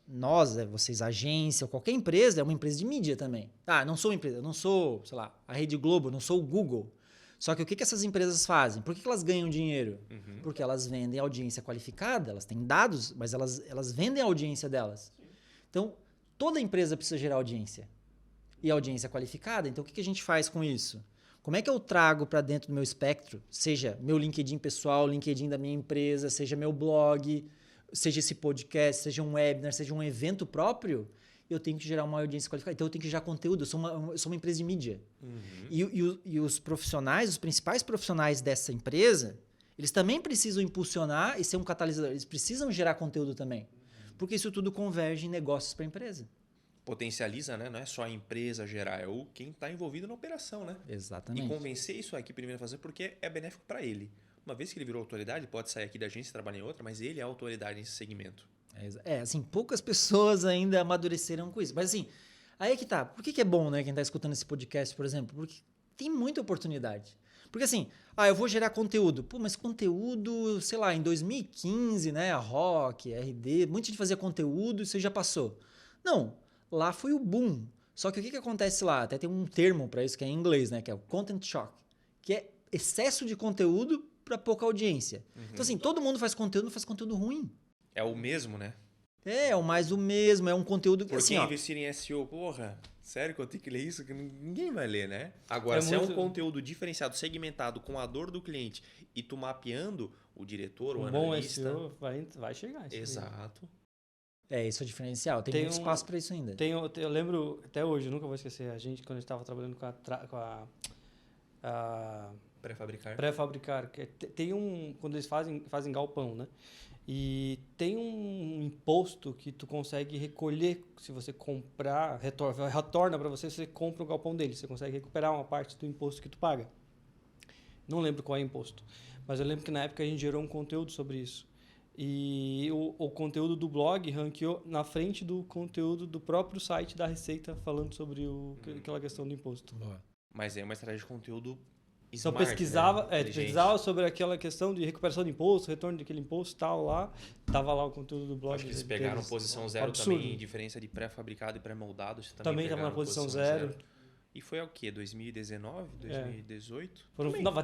nós, vocês, agência ou qualquer empresa, é uma empresa de mídia também. Tá, não sou uma empresa, não sou, sei lá, a Rede Globo, não sou o Google. Só que o que essas empresas fazem? Por que elas ganham dinheiro? Uhum. Porque elas vendem audiência qualificada, elas têm dados, mas elas vendem a audiência delas. Então, toda empresa precisa gerar audiência. E audiência qualificada. Então, o que a gente faz com isso? Como é que eu trago para dentro do meu espectro, seja meu LinkedIn pessoal, LinkedIn da minha empresa, seja meu blog, seja esse podcast, seja um webinar, seja um evento próprio, eu tenho que gerar uma audiência qualificada. Então, eu tenho que gerar conteúdo. Eu sou uma empresa de mídia. Uhum. E os profissionais, os principais profissionais dessa empresa, eles também precisam impulsionar e ser um catalisador. Eles precisam gerar conteúdo também. Porque isso tudo converge em negócios para a empresa. Potencializa, né? Não é só a empresa gerar, é quem está envolvido na operação, né? Exatamente. E convencer isso aqui primeiro a fazer porque é benéfico para ele. Uma vez que ele virou autoridade, pode sair aqui da agência e trabalhar em outra, mas ele é a autoridade nesse segmento. Assim, poucas pessoas ainda amadureceram com isso. Mas assim, aí é que tá. Por que é bom, né, quem está escutando esse podcast, por exemplo? Porque tem muita oportunidade. Porque assim, eu vou gerar conteúdo. Pô, mas conteúdo, sei lá, em 2015, né, a Rock, a RD, muita gente fazia conteúdo e isso já passou. Não, lá foi o boom. Só que o que acontece lá? Até tem um termo para isso que é em inglês, né, que é o content shock, que é excesso de conteúdo para pouca audiência. Uhum. Então assim, todo mundo faz conteúdo, mas faz conteúdo ruim. É o mesmo, né? É o mais o mesmo, é um conteúdo que Por assim, que ó, investir em SEO? Porra, sério que eu tenho que ler isso? Que ninguém vai ler, né? Agora, É se é muito- um conteúdo diferenciado, segmentado com a dor do cliente e tu mapeando o diretor, o Um bom analista... SEO vai chegar. Isso aí. Exato. isso é o diferencial. Tem muito espaço para isso ainda. Eu lembro, até hoje, eu nunca vou esquecer, quando a gente estava trabalhando com a Pré-fabricar. pré-fabricar, tem quando eles fazem galpão, né? E tem um imposto que tu consegue recolher se você comprar, retorna para você compra o galpão dele, você consegue recuperar uma parte do imposto que tu paga. Não lembro qual é o imposto, mas eu lembro que na época a gente gerou um conteúdo sobre isso. E o conteúdo do blog ranqueou na frente do conteúdo do próprio site da Receita falando sobre aquela questão do imposto. Mas é uma estratégia de conteúdo Então smart, pesquisava, né? Inteligente. pesquisava sobre aquela questão de recuperação de imposto, retorno daquele imposto e tal lá. Tava lá o conteúdo do blog. Acho que eles pegaram deles. posição zero Absurdo. também, diferença de pré-fabricado e pré-moldado. Também estava na pegaram posição zero. E foi o quê? 2019? 2018?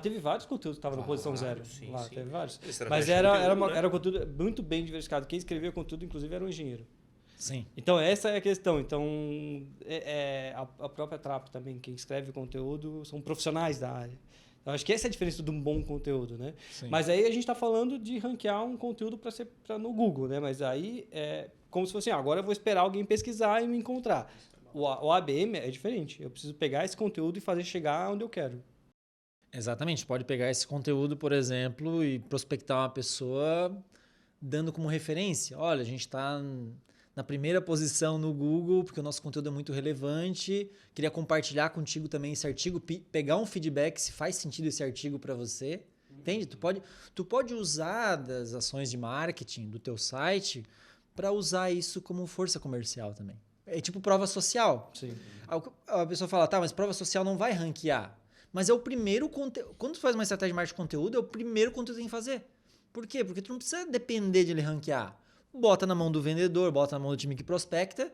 Teve vários conteúdos que estavam na posição zero. Sim, Lá, sim. teve vários. Estratégia Mas de era conteúdo, né? conteúdo muito bem diversificado. Quem escrevia conteúdo, inclusive, era um engenheiro. Sim. Então, essa é a questão. Então, a própria Trap também, quem escreve conteúdo são profissionais da área. Eu acho que essa é a diferença de um bom conteúdo, né? Sim. Mas aí a gente está falando de ranquear um conteúdo para no Google, né? Mas aí é como se fosse agora eu vou esperar alguém pesquisar e me encontrar. O ABM é diferente. Eu preciso pegar esse conteúdo e fazer chegar onde eu quero. Exatamente. Pode pegar esse conteúdo, por exemplo, e prospectar uma pessoa dando como referência. Olha, a gente está na primeira posição no Google, porque o nosso conteúdo é muito relevante. Queria compartilhar contigo também esse artigo, pegar um feedback se faz sentido esse artigo para você. Entende? Tu pode usar das ações de marketing do teu site para usar isso como força comercial também. É tipo prova social. Sim. A pessoa fala, tá, mas prova social não vai ranquear. Mas é o primeiro conteúdo. Quando tu faz uma estratégia de marketing de conteúdo, é o primeiro conteúdo que tu tem que fazer. Por quê? Porque tu não precisa depender de ele ranquear. bota na mão do vendedor, bota na mão do time que prospecta,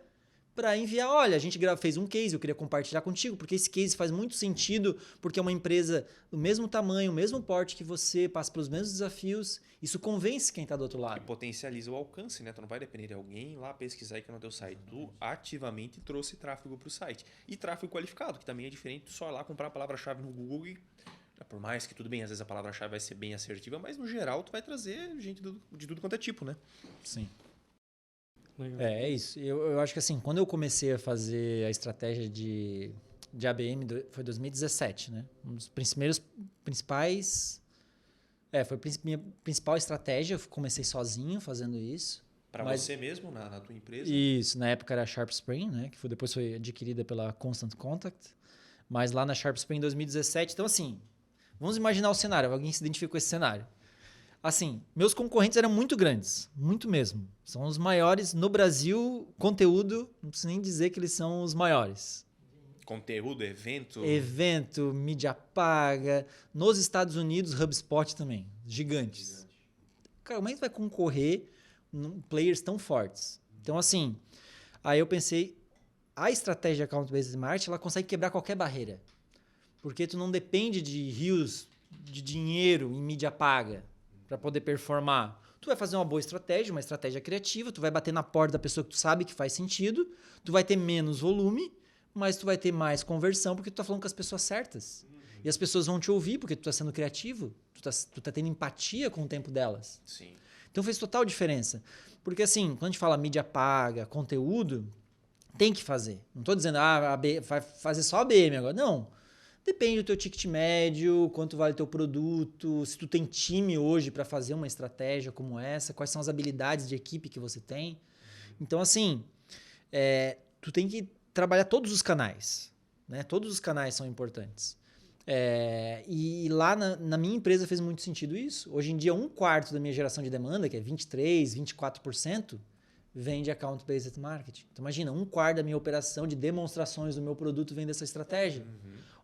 para enviar, olha, a gente fez um case, eu queria compartilhar contigo, porque esse case faz muito sentido, porque é uma empresa do mesmo tamanho, o mesmo porte que você, passa pelos mesmos desafios, isso convence quem está do outro E lado. potencializa o alcance, né? Tu não vai depender de alguém lá pesquisar e que no teu site. Tu ativamente trouxe tráfego para o site. E tráfego qualificado, que também é diferente de só ir lá comprar a palavra-chave no Google e... Por mais que tudo bem, às vezes a palavra-chave vai ser bem assertiva, mas no geral tu vai trazer gente de tudo quanto é tipo, né? Sim. Legal. É isso. Eu acho que assim, quando eu comecei a fazer a estratégia de ABM, foi 2017, né? Um dos principais... foi a minha principal estratégia. Eu comecei sozinho fazendo isso. Para você mesmo, na tua empresa? Isso. Na época era a Sharp Spring, né? Que depois foi adquirida pela Constant Contact. Mas lá na Sharp Spring em 2017. Então, assim, vamos imaginar o cenário. Alguém se identifica com esse cenário. Assim, meus concorrentes eram muito grandes, muito mesmo. São os maiores no Brasil, conteúdo, não preciso nem dizer que eles são os maiores. Conteúdo, evento? Evento, mídia paga. Nos Estados Unidos, HubSpot também, gigantes. Cara, como é que vai concorrer players tão fortes? Então, assim, aí eu pensei, a estratégia Account-Based Marketing, ela consegue quebrar qualquer barreira. Porque tu não depende de rios de dinheiro em mídia paga para poder performar. Tu vai fazer uma boa estratégia, uma estratégia criativa, tu vai bater na porta da pessoa que tu sabe que faz sentido, tu vai ter menos volume, mas tu vai ter mais conversão porque tu tá falando com as pessoas certas. E as pessoas vão te ouvir porque tu tá sendo criativo, tu tá tendo empatia com o tempo delas. Sim. Então fez total diferença. Porque assim, quando a gente fala mídia paga, conteúdo, tem que fazer. Não tô dizendo, vai fazer só a ABM agora. Não. Depende do teu ticket médio, quanto vale o teu produto, se tu tem time hoje para fazer uma estratégia como essa, quais são as habilidades de equipe que você tem. Então, assim, tu tem que trabalhar todos os canais. Né? Todos os canais são importantes. E lá na minha empresa fez muito sentido isso. Hoje em dia, 1/4 da minha geração de demanda, que é 23%, 24%, vem de Account-Based Marketing. Então, imagina, 1/4 da minha operação de demonstrações do meu produto vem dessa estratégia.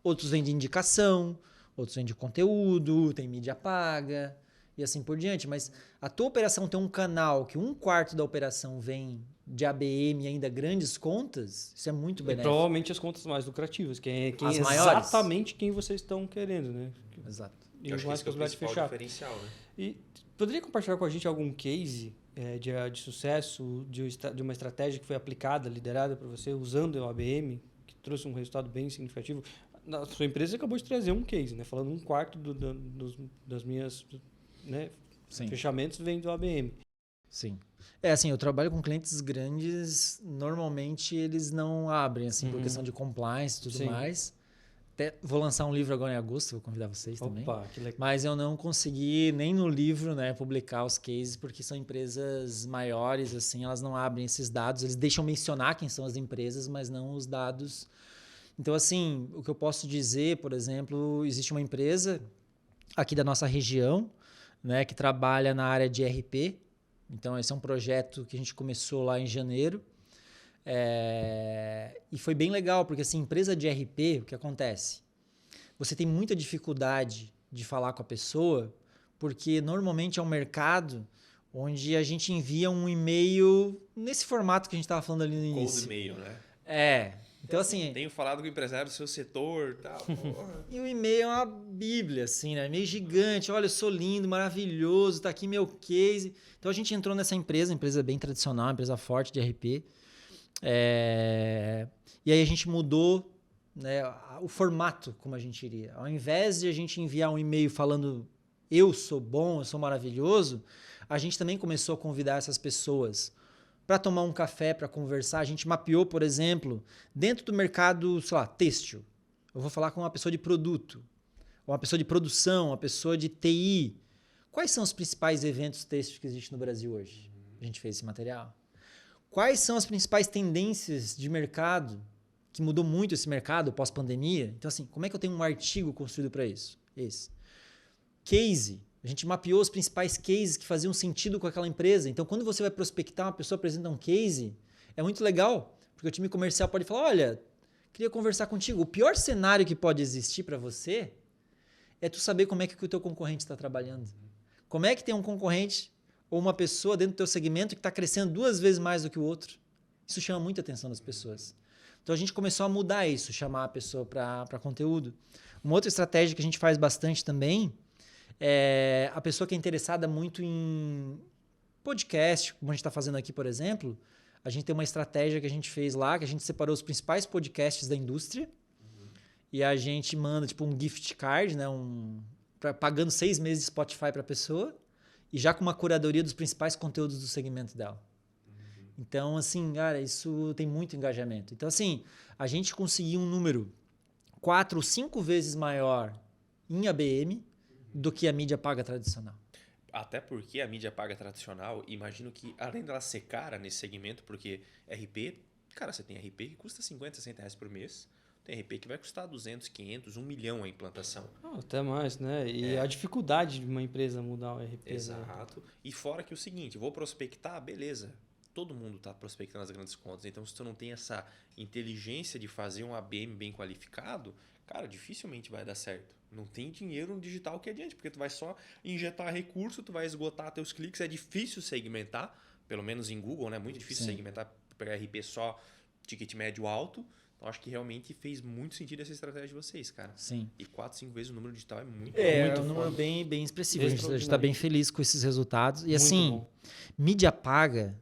Outros vêm de indicação, outros vêm de conteúdo, tem mídia paga e assim por diante. Mas a tua operação tem um canal que 1/4 da operação vem de ABM e ainda grandes contas, isso é muito E benéfico. provavelmente as contas mais lucrativas, As é maiores. Exatamente quem vocês estão querendo, né? Exato. E Eu acho que mais esse que é o possibilidade de principal fechar. diferencial, né? E poderia compartilhar com a gente algum case de sucesso, de uma estratégia que foi aplicada, liderada por você, usando o ABM, que trouxe um resultado bem significativo? Na sua empresa acabou de trazer um case, né? Falando 1/4 das minhas fechamentos vem do ABM. Sim. Assim, eu trabalho com clientes grandes, normalmente eles não abrem, assim, por questão de compliance e tudo Sim. mais. Até vou lançar um livro agora em agosto, vou convidar vocês também. Opa, que legal. Mas eu não consegui nem no livro, né, publicar os cases, porque são empresas maiores, assim, elas não abrem esses dados, eles deixam mencionar quem são as empresas, mas não os dados. Então, assim, o que eu posso dizer, por exemplo, existe uma empresa aqui da nossa região, né, que trabalha na área de RP. Então, esse é um projeto que a gente começou lá em janeiro. E foi bem legal, porque assim, empresa de RP, o que acontece? Você tem muita dificuldade de falar com a pessoa, porque normalmente é um mercado onde a gente envia um e-mail nesse formato que a gente estava falando ali no início. Cold e-mail, né? Então, assim... Tenho falado com o empresário do seu setor e tal. E o e-mail é uma bíblia, assim, né? Meio gigante. Olha, eu sou lindo, maravilhoso, tá aqui meu case. Então, a gente entrou nessa empresa bem tradicional, empresa forte de RP. E aí a gente mudou, né, o formato como a gente iria. Ao invés de a gente enviar um e-mail falando eu sou bom, eu sou maravilhoso, a gente também começou a convidar essas pessoas para tomar um café, para conversar. A gente mapeou, por exemplo, dentro do mercado, sei lá, têxtil. Eu vou falar com uma pessoa de produto, uma pessoa de produção, uma pessoa de TI. Quais são os principais eventos têxteis que existem no Brasil hoje? A gente fez esse material. Quais são as principais tendências de mercado, que mudou muito esse mercado pós-pandemia? Então, assim, como é que eu tenho um artigo construído para isso? Esse. Case. A gente mapeou os principais cases que faziam sentido com aquela empresa. Então, quando você vai prospectar, uma pessoa apresenta um case, é muito legal, porque o time comercial pode falar, olha, queria conversar contigo. O pior cenário que pode existir para você é tu saber como é que o teu concorrente está trabalhando. Como é que tem um concorrente... ou uma pessoa dentro do teu segmento que está crescendo 2 vezes mais do que o outro. Isso chama muita atenção das pessoas. Então a gente começou a mudar isso, chamar a pessoa para conteúdo. Uma outra estratégia que a gente faz bastante também é a pessoa que é interessada muito em podcast, como a gente está fazendo aqui, por exemplo. A gente tem uma estratégia que a gente fez lá, que a gente separou os principais podcasts da indústria e a gente manda tipo um gift card, né, pagando 6 meses de Spotify para a pessoa e já com uma curadoria dos principais conteúdos do segmento dela. Então, assim, cara, isso tem muito engajamento. Então, assim, a gente conseguiu um número 4 ou 5 vezes maior em ABM do que a mídia paga tradicional. Até porque a mídia paga tradicional, imagino que, além dela ser cara nesse segmento, porque RP, cara, você tem RP que custa 50, 60 reais por mês, tem RP que vai custar 200, 500, 1 milhão a implantação. Até mais, né? E a dificuldade de uma empresa mudar o RP. Exato. Né? E fora que o seguinte, vou prospectar, beleza. Todo mundo está prospectando as grandes contas. Então, se tu não tem essa inteligência de fazer um ABM bem qualificado, cara, dificilmente vai dar certo. Não tem dinheiro no digital que adiante, porque tu vai só injetar recurso, tu vai esgotar teus cliques. É difícil segmentar, pelo menos em Google, né? Muito difícil segmentar, pegar RP só, ticket médio alto. Então, acho que realmente fez muito sentido essa estratégia de vocês, cara. Sim. E 4, 5 vezes o número digital é muito É um número bem expressivo. A gente está bem feliz com esses resultados. E assim, mídia paga,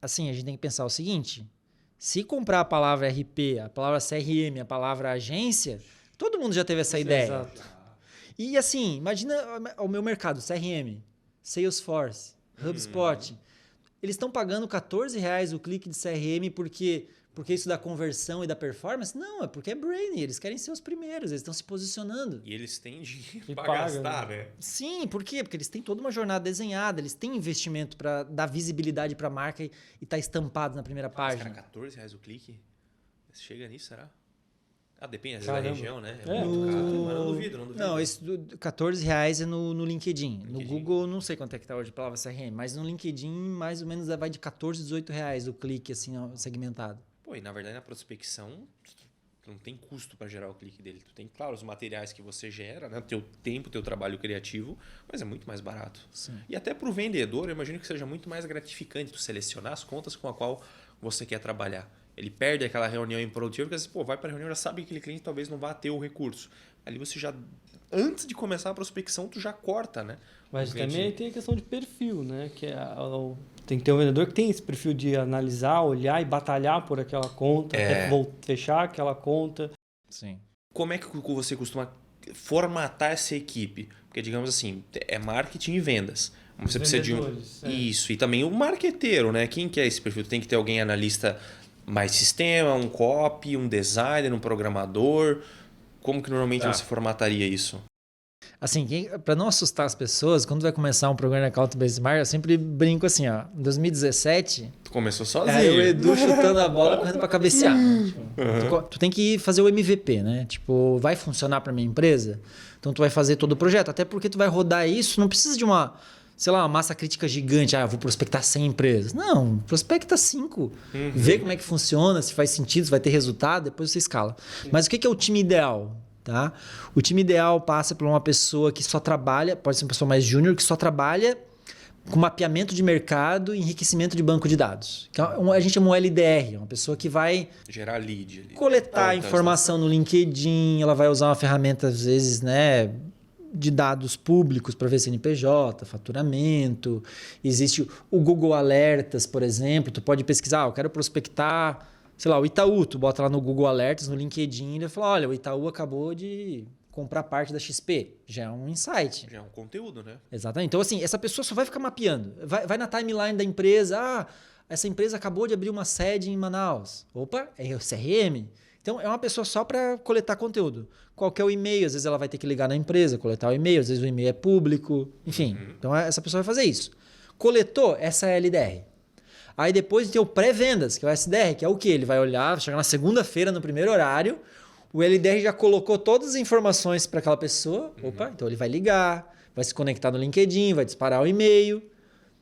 assim, a gente tem que pensar o seguinte, se comprar a palavra RP, a palavra CRM, a palavra agência, todo mundo já teve essa ideia. Exato. E assim, imagina o meu mercado, CRM, Salesforce, HubSpot. Eles estão pagando R$14 o clique de CRM porque isso dá conversão e dá performance? Não, é porque é brainy, eles querem ser os primeiros, eles estão se posicionando. E eles têm dinheiro E para paga, gastar, né? Sim, por quê? Porque eles têm toda uma jornada desenhada, eles têm investimento para dar visibilidade para a marca e estar estampado na primeira página. Mas, cara, R$14 o clique? Chega nisso, será? Ah, depende, às vezes Caramba. da região, né? É. Muito caro, mas não duvido. Não, esse R$14 é no LinkedIn. No Google, não sei quanto é que está hoje a palavra CRM, mas no LinkedIn, mais ou menos, vai de R$14, R$18 o clique, assim, segmentado. Pô, e na verdade, na prospecção, tu não tem custo para gerar o clique dele. Tu tem, claro, os materiais que você gera, né? Teu tempo, teu trabalho criativo, mas é muito mais barato. Sim. E até para o vendedor, eu imagino que seja muito mais gratificante tu selecionar as contas com a qual você quer trabalhar. Ele perde aquela reunião improdutiva, porque pô, vai para a reunião, já sabe que aquele cliente talvez não vá ter o recurso. Ali você já, antes de começar a prospecção, tu já corta, né? Mas também tem a questão de perfil, né? Que tem que ter um vendedor que tem esse perfil de analisar, olhar e batalhar por aquela conta, até fechar aquela conta. Sim. Como é que você costuma formatar essa equipe? Porque, digamos assim, é marketing e vendas. Você precisa de Isso. E também o marqueteiro, né? Quem que é esse perfil? Tem que ter alguém analista mais sistema, um copy, um designer, um programador. Como que normalmente você formataria isso? Assim, para não assustar as pessoas, quando vai começar um programa de Account-Based Marketing, eu sempre brinco assim, ó. Em 2017... Tu começou sozinho. O Edu chutando a bola, correndo para cabecear. Tipo, tu tem que fazer o MVP, né? Tipo, vai funcionar para minha empresa? Então, tu vai fazer todo o projeto. Até porque tu vai rodar isso, não precisa de uma massa crítica gigante. Ah, eu vou prospectar 100 empresas. Não, prospecta 5. Vê como é que funciona, se faz sentido, se vai ter resultado, depois você escala. Mas o que é o time ideal? Tá? O time ideal passa por uma pessoa que só trabalha, pode ser uma pessoa mais júnior, que só trabalha com mapeamento de mercado e enriquecimento de banco de dados. Que a gente chama um LDR, uma pessoa que vai gerar lead ali, coletar informação no LinkedIn, ela vai usar uma ferramenta, às vezes, né, de dados públicos para ver CNPJ, faturamento. Existe o Google Alertas, por exemplo. Tu pode pesquisar, eu quero prospectar, sei lá, o Itaú. Tu bota lá no Google Alertas, no LinkedIn, e ele fala, olha, o Itaú acabou de comprar parte da XP. Já é um insight. Já é um conteúdo, né? Exatamente. Então, assim, essa pessoa só vai ficar mapeando. Vai na timeline da empresa. Ah, essa empresa acabou de abrir uma sede em Manaus. Opa, é o CRM. Então, é uma pessoa só para coletar conteúdo. Qual que é o e-mail? Às vezes ela vai ter que ligar na empresa, coletar o e-mail. Às vezes o e-mail é público. Enfim, então essa pessoa vai fazer isso. Coletou, essa é a LDR. Aí depois tem o pré-vendas, que é o SDR, que é o quê? Ele vai olhar, chegar na segunda-feira, no primeiro horário, o LDR já colocou todas as informações para aquela pessoa. Opa, então ele vai ligar, vai se conectar no LinkedIn, vai disparar o e-mail.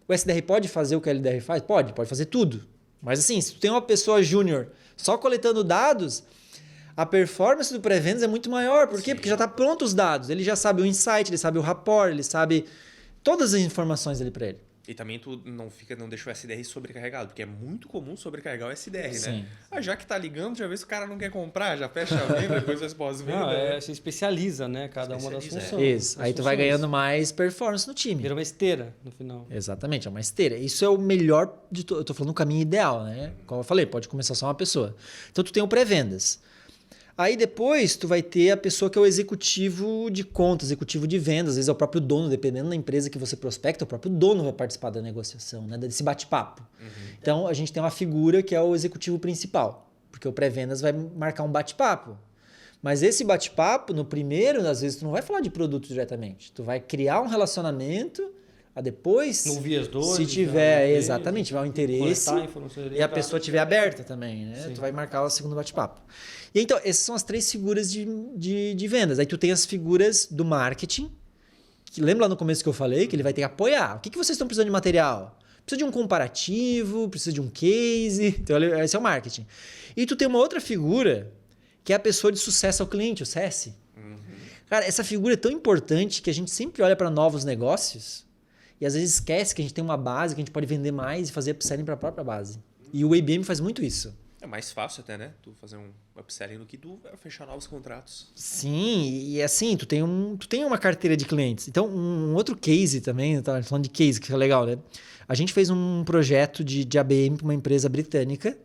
O SDR pode fazer o que o LDR faz? Pode fazer tudo. Mas assim, se tu tem uma pessoa júnior só coletando dados, a performance do pré-vendas é muito maior. Por quê? Porque já está pronto os dados. Ele já sabe o insight, ele sabe o rapport, ele sabe todas as informações ali para ele. E também tu não deixa o SDR sobrecarregado, porque é muito comum sobrecarregar o SDR, Sim. né? Ah, já que tá ligando, já vê se o cara não quer comprar, já fecha a venda, depois faz pós-venda. Não, né? você especializa, né? Cada uma das Especializa, funções. Isso. das Aí tu vai funções. ganhando mais performance no time. Vira uma esteira no final. Exatamente, é uma esteira. Isso é o melhor de Eu tô falando o caminho ideal, né? Como eu falei, pode começar só uma pessoa. Então tu tem o pré-vendas. Aí depois tu vai ter a pessoa que é o executivo de contas, executivo de vendas, às vezes é o próprio dono, dependendo da empresa que você prospecta, o próprio dono vai participar da negociação, né? Desse bate-papo. Então a gente tem uma figura que é o executivo principal, porque o pré-vendas vai marcar um bate-papo. Mas esse bate-papo, no primeiro, às vezes tu não vai falar de produto diretamente, tu vai criar um relacionamento. Depois, No ouvir as dores, se tiver, exatamente, tiver um interesse coletar informações e a pessoa estiver aberta também, né? Sim. Tu vai marcar o segundo bate-papo. E então, essas são as 3 figuras de vendas. Aí tu tem as figuras do marketing, que lembra lá no começo que eu falei, que ele vai ter que apoiar. O que vocês estão precisando de material? Precisa de um comparativo, precisa de um case. Então, esse é o marketing. E tu tem uma outra figura, que é a pessoa de sucesso ao cliente, o CS. Cara, essa figura é tão importante que a gente sempre olha para novos negócios e às vezes esquece que a gente tem uma base que a gente pode vender mais e fazer upselling para a própria base. E o IBM faz muito isso. É mais fácil até, né? Tu fazer um upselling do que tu fechar novos contratos. Sim, e assim, tu tem uma carteira de clientes. Então, um outro case também, eu tava falando de case, que é legal, né? A gente fez um projeto de ABM para uma empresa britânica,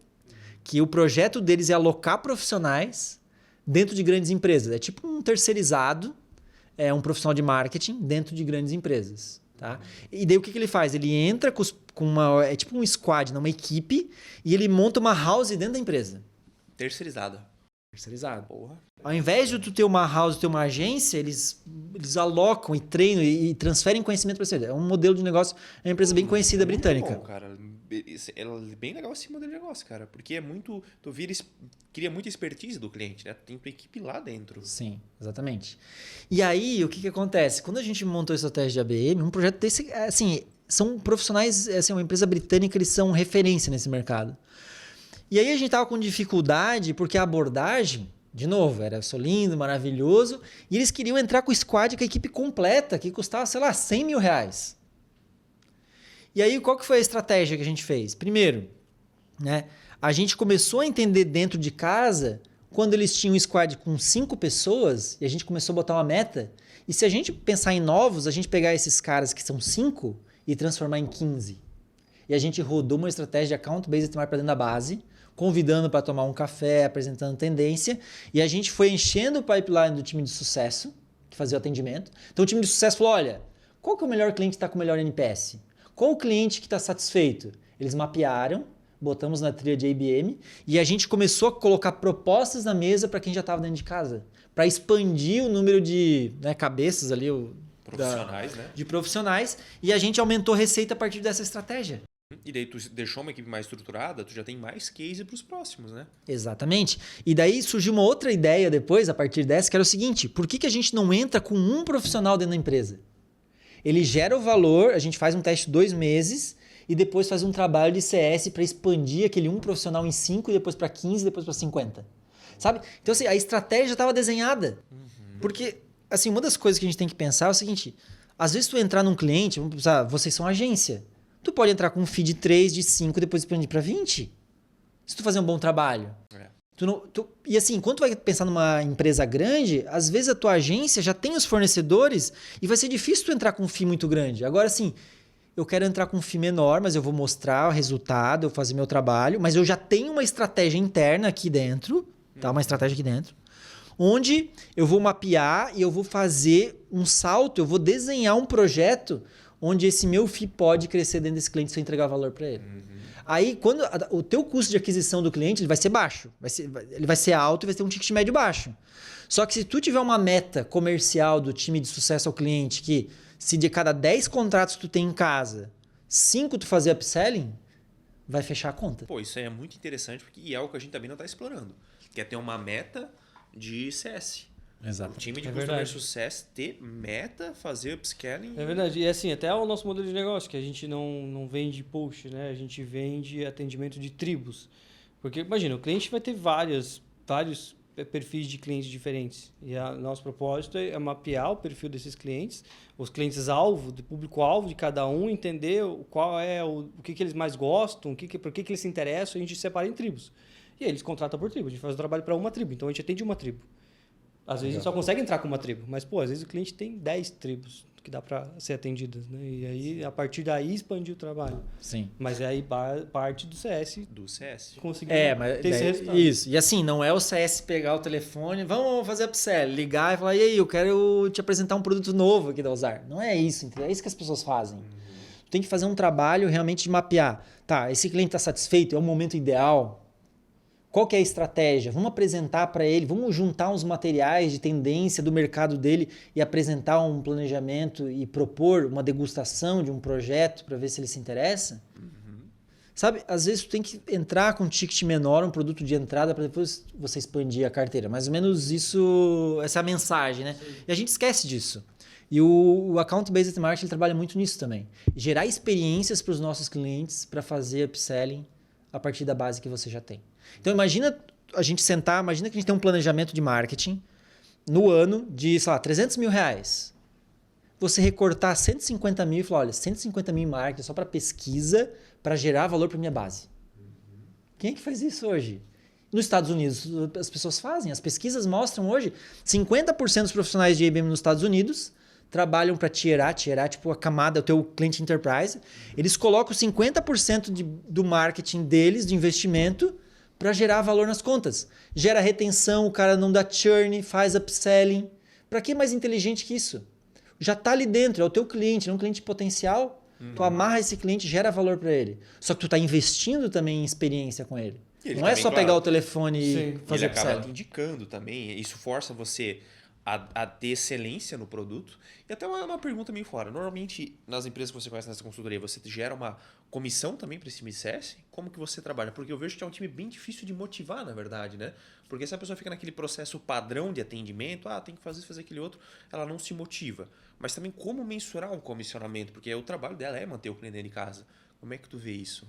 que o projeto deles é alocar profissionais dentro de grandes empresas. É tipo um terceirizado, é um profissional de marketing dentro de grandes empresas. Tá? E daí o que ele faz? Ele entra com uma... É tipo um squad, uma equipe, e ele monta uma house dentro da empresa. Terceirizada. Terceirizado. Porra. Ao invés de tu ter uma house, ter uma agência, eles alocam e treinam e transferem conhecimento para você. É um modelo de negócio, é uma empresa bem conhecida britânica. Bom, cara. É bem legal esse modelo de negócio, cara. Porque é muito... Tu cria muita expertise do cliente, né? Tu tem tua equipe lá dentro. Sim, exatamente. E aí, o que acontece? Quando a gente montou a estratégia de ABM, um projeto desse, assim, são profissionais, assim, uma empresa britânica, eles são referência nesse mercado. E aí a gente tava com dificuldade porque a abordagem, de novo, era só lindo, maravilhoso, e eles queriam entrar com o squad, com a equipe completa, que custava, sei lá, 100 mil reais. E aí, qual que foi a estratégia que a gente fez? Primeiro, né, a gente começou a entender dentro de casa, quando eles tinham um squad com 5 pessoas, e a gente começou a botar uma meta, e se a gente pensar em novos, a gente pegar esses caras que são 5 e transformar em 15. E a gente rodou uma estratégia de account-based para dentro da base, convidando para tomar um café, apresentando tendência, e a gente foi enchendo o pipeline do time de sucesso, que fazia o atendimento. Então o time de sucesso falou, olha, qual que é o melhor cliente que está com o melhor NPS? Qual o cliente que está satisfeito? Eles mapearam, botamos na trilha de IBM, e a gente começou a colocar propostas na mesa para quem já estava dentro de casa, para expandir o número de cabeças ali, Profissionais, né? de profissionais, e a gente aumentou a receita a partir dessa estratégia. E daí tu deixou uma equipe mais estruturada, tu já tem mais case para os próximos, né? Exatamente. E daí surgiu uma outra ideia depois, a partir dessa, que era o seguinte, por que a gente não entra com um profissional dentro da empresa? Ele gera o valor, a gente faz um teste de 2 meses e depois faz um trabalho de CS para expandir aquele um profissional em 5, depois para 15, depois para 50. Sabe? Então assim, a estratégia estava desenhada. Porque assim, uma das coisas que a gente tem que pensar é o seguinte, às vezes tu entrar num cliente, vamos pensar, vocês são agência. Tu pode entrar com um fee de 3, de 5, depois expandir para 20. Se tu fazer um bom trabalho. E assim, quando tu vai pensar numa empresa grande, às vezes a tua agência já tem os fornecedores e vai ser difícil tu entrar com um FII muito grande. Agora, assim, eu quero entrar com um FII menor, mas eu vou mostrar o resultado, eu vou fazer meu trabalho, mas eu já tenho uma estratégia interna aqui dentro, tá? Uma estratégia aqui dentro, onde eu vou mapear e eu vou fazer um salto, eu vou desenhar um projeto onde esse meu FII pode crescer dentro desse cliente se eu entregar valor para ele. Aí, quando o teu custo de aquisição do cliente ele vai ser baixo, ele vai ser alto e vai ter um ticket médio baixo. Só que se tu tiver uma meta comercial do time de sucesso ao cliente, que se de cada 10 contratos que tu tem em casa, 5 tu fazer upselling, vai fechar a conta. Pô, isso aí é muito interessante porque é algo que a gente também não está explorando. Que é ter uma meta de CS. Exato. O time de É customer verdade. success ter meta, fazer upscaling. É verdade. E assim, até o nosso modelo de negócio, que a gente não vende post, né? A gente vende atendimento de tribos. Porque, imagina, o cliente vai ter vários perfis de clientes diferentes. E o nosso propósito é mapear o perfil desses clientes, os clientes-alvo, do público-alvo de cada um, entender qual é o que eles mais gostam, por que eles se interessam, e a gente separa em tribos. E aí eles contratam por tribo, a gente faz o trabalho para uma tribo, então a gente atende uma tribo. Às vezes a gente só consegue entrar com uma tribo, mas às vezes o cliente tem 10 tribos que dá para ser atendidas, né? E aí, a partir daí, expandir o trabalho. Sim. Mas aí parte do CS. Do CS. Conseguir Mas ter esse resultado. isso. E assim, não é o CS pegar o telefone, vamos fazer upsell, ligar e falar, e aí, eu quero te apresentar um produto novo aqui da Ozar. Não é isso, entendeu? É isso que as pessoas fazem. Tu tem que fazer um trabalho realmente de mapear. Tá, esse cliente está satisfeito? É o momento ideal? Qual que é a estratégia? Vamos apresentar para ele, vamos juntar uns materiais de tendência do mercado dele e apresentar um planejamento e propor uma degustação de um projeto para ver se ele se interessa? Sabe, às vezes tu tem que entrar com um ticket menor, um produto de entrada, para depois você expandir a carteira. Mais ou menos isso, essa é a mensagem, né? Sim. E a gente esquece disso. E o Account Based Marketing ele trabalha muito nisso também. Gerar experiências para os nossos clientes para fazer upselling a partir da base que você já tem. Então imagina a gente sentar, imagina que a gente tem um planejamento de marketing no ano de, sei lá, 300 mil reais. Você recortar 150 mil e falar, olha, 150 mil em marketing só para pesquisa, para gerar valor para minha base. Quem é que faz isso hoje? Nos Estados Unidos, as pessoas fazem. As pesquisas mostram hoje 50% dos profissionais de IBM nos Estados Unidos trabalham para tier A, tipo a camada, o teu cliente enterprise. Eles colocam 50% do marketing deles, de investimento, para gerar valor nas contas. Gera retenção, o cara não dá churn, faz upselling. Para que mais inteligente que isso? Já está ali dentro, é o teu cliente, não é um cliente potencial. Tu amarra esse cliente, gera valor para ele. Só que tu está investindo também em experiência com ele. Não é só pegar o telefone e fazer upselling. Ele acaba te indicando também. Isso força você a ter excelência no produto. E até uma pergunta meio fora. Normalmente, nas empresas que você conhece nessa consultoria, você gera uma comissão também para esse time de CS? Como que você trabalha? Porque eu vejo que é um time bem difícil de motivar, na verdade, né? Porque se a pessoa fica naquele processo padrão de atendimento, tem que fazer aquele outro, ela não se motiva. Mas também como mensurar um comissionamento? Porque o trabalho dela é manter o cliente dentro de casa. Como é que tu vê isso?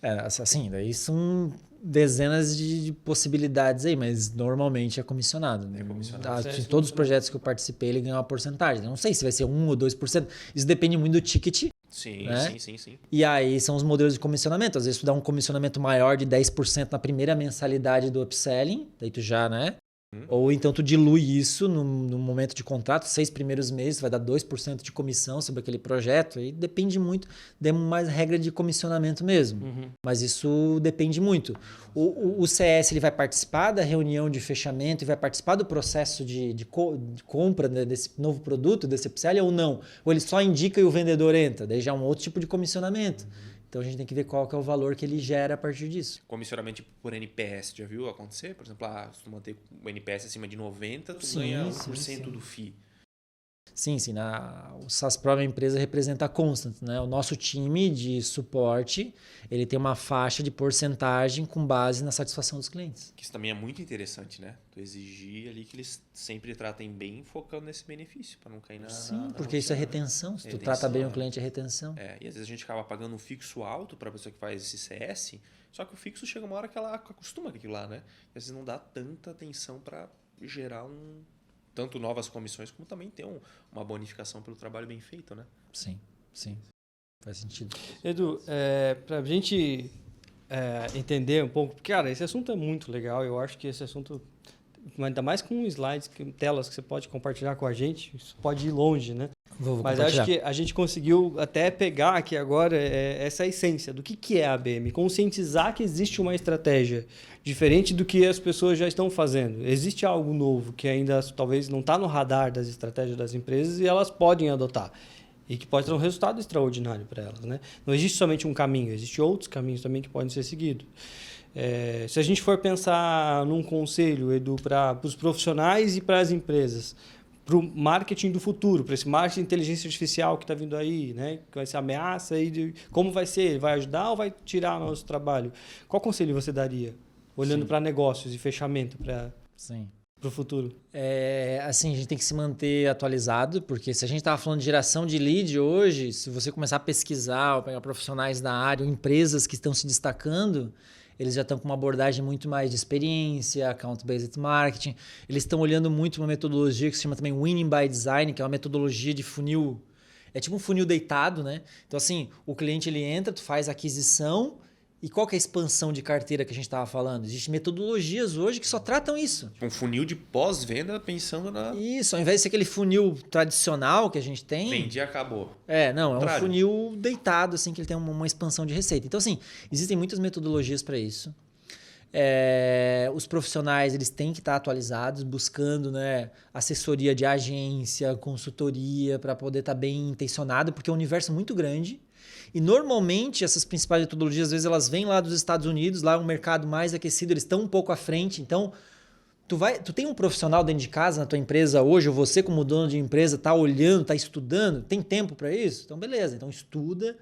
Assim, daí são dezenas de possibilidades aí, mas normalmente é comissionado. Né? É comissionado. De todos os projetos que eu participei, ele ganhou uma porcentagem. Não sei se vai ser 1 ou 2%. Isso depende muito do ticket. Sim, né? sim. E aí são os modelos de comissionamento. Às vezes tu dá um comissionamento maior de 10% na primeira mensalidade do upselling, daí tu já, né? Ou então tu dilui isso no momento de contrato, 6 primeiros meses, vai dar 2% de comissão sobre aquele projeto. Aí depende muito, demos mais regra de comissionamento mesmo. Mas isso depende muito. O CS ele vai participar da reunião de fechamento e vai participar do processo de compra desse novo produto, desse upselling ou não? Ou ele só indica e o vendedor entra? Daí já é um outro tipo de comissionamento. Então a gente tem que ver qual que é o valor que ele gera a partir disso. Comissionamento por NPS, já viu acontecer? Por exemplo, se tu manter o NPS acima de 90, tu ganha 1% do FII. Sim. O SaaS Pro é uma empresa representa a Constant, né? O nosso time de suporte, ele tem uma faixa de porcentagem com base na satisfação dos clientes. Que isso também é muito interessante, né? Tu exigir ali que eles sempre tratem bem, focando nesse benefício, para não cair na... Sim, porque isso é retenção. Se tu trata bem o cliente, é retenção. E às vezes a gente acaba pagando um fixo alto para a pessoa que faz esse CS, só que o fixo chega uma hora que ela acostuma com aquilo lá, né? E às vezes não dá tanta atenção para gerar tanto novas comissões, como também ter uma bonificação pelo trabalho bem feito, né? Sim. Faz sentido. Edu, para a gente entender um pouco, porque, cara, esse assunto é muito legal, eu acho que esse assunto, ainda mais com slides, telas que você pode compartilhar com a gente, isso pode ir longe, né? Vou Mas acho que a gente conseguiu até pegar aqui agora essa essência do que é a ABM, conscientizar que existe uma estratégia diferente do que as pessoas já estão fazendo. Existe algo novo que ainda talvez não está no radar das estratégias das empresas e elas podem adotar. E que pode ter um resultado extraordinário para elas, né? Não existe somente um caminho, existem outros caminhos também que podem ser seguidos. Se a gente for pensar num conselho, Edu, para os profissionais e para as empresas, para o marketing do futuro, para esse marketing de inteligência artificial que está vindo aí, né? Que vai ser ameaça aí, como vai ser? Ele vai ajudar ou vai tirar o nosso trabalho? Qual conselho você daria, olhando para negócios e fechamento para o futuro? Assim, a gente tem que se manter atualizado, porque se a gente estava falando de geração de lead hoje, se você começar a pesquisar ou pegar profissionais da área ou empresas que estão se destacando, eles já estão com uma abordagem muito mais de experiência, account-based marketing. Eles estão olhando muito uma metodologia que se chama também Winning by Design, que é uma metodologia de funil. É tipo um funil deitado, né? Então, assim, o cliente ele entra, tu faz a aquisição. E qual que é a expansão de carteira que a gente estava falando? Existem metodologias hoje que só tratam isso. Um funil de pós-venda pensando na... Isso, ao invés de ser aquele funil tradicional que a gente tem... Vendi e acabou. Não, é um Contrário. funil deitado, assim, que ele tem uma expansão de receita. Então, assim, existem muitas metodologias para isso. Os profissionais eles têm que estar atualizados, buscando, né, assessoria de agência, consultoria, para poder estar bem intencionado, porque é um universo muito grande. E normalmente essas principais metodologias, às vezes elas vêm lá dos Estados Unidos, lá é um mercado mais aquecido, eles estão um pouco à frente. Então, tu tem um profissional dentro de casa na tua empresa hoje, ou você como dono de empresa está olhando, está estudando, tem tempo para isso? Então, beleza. Então, estuda,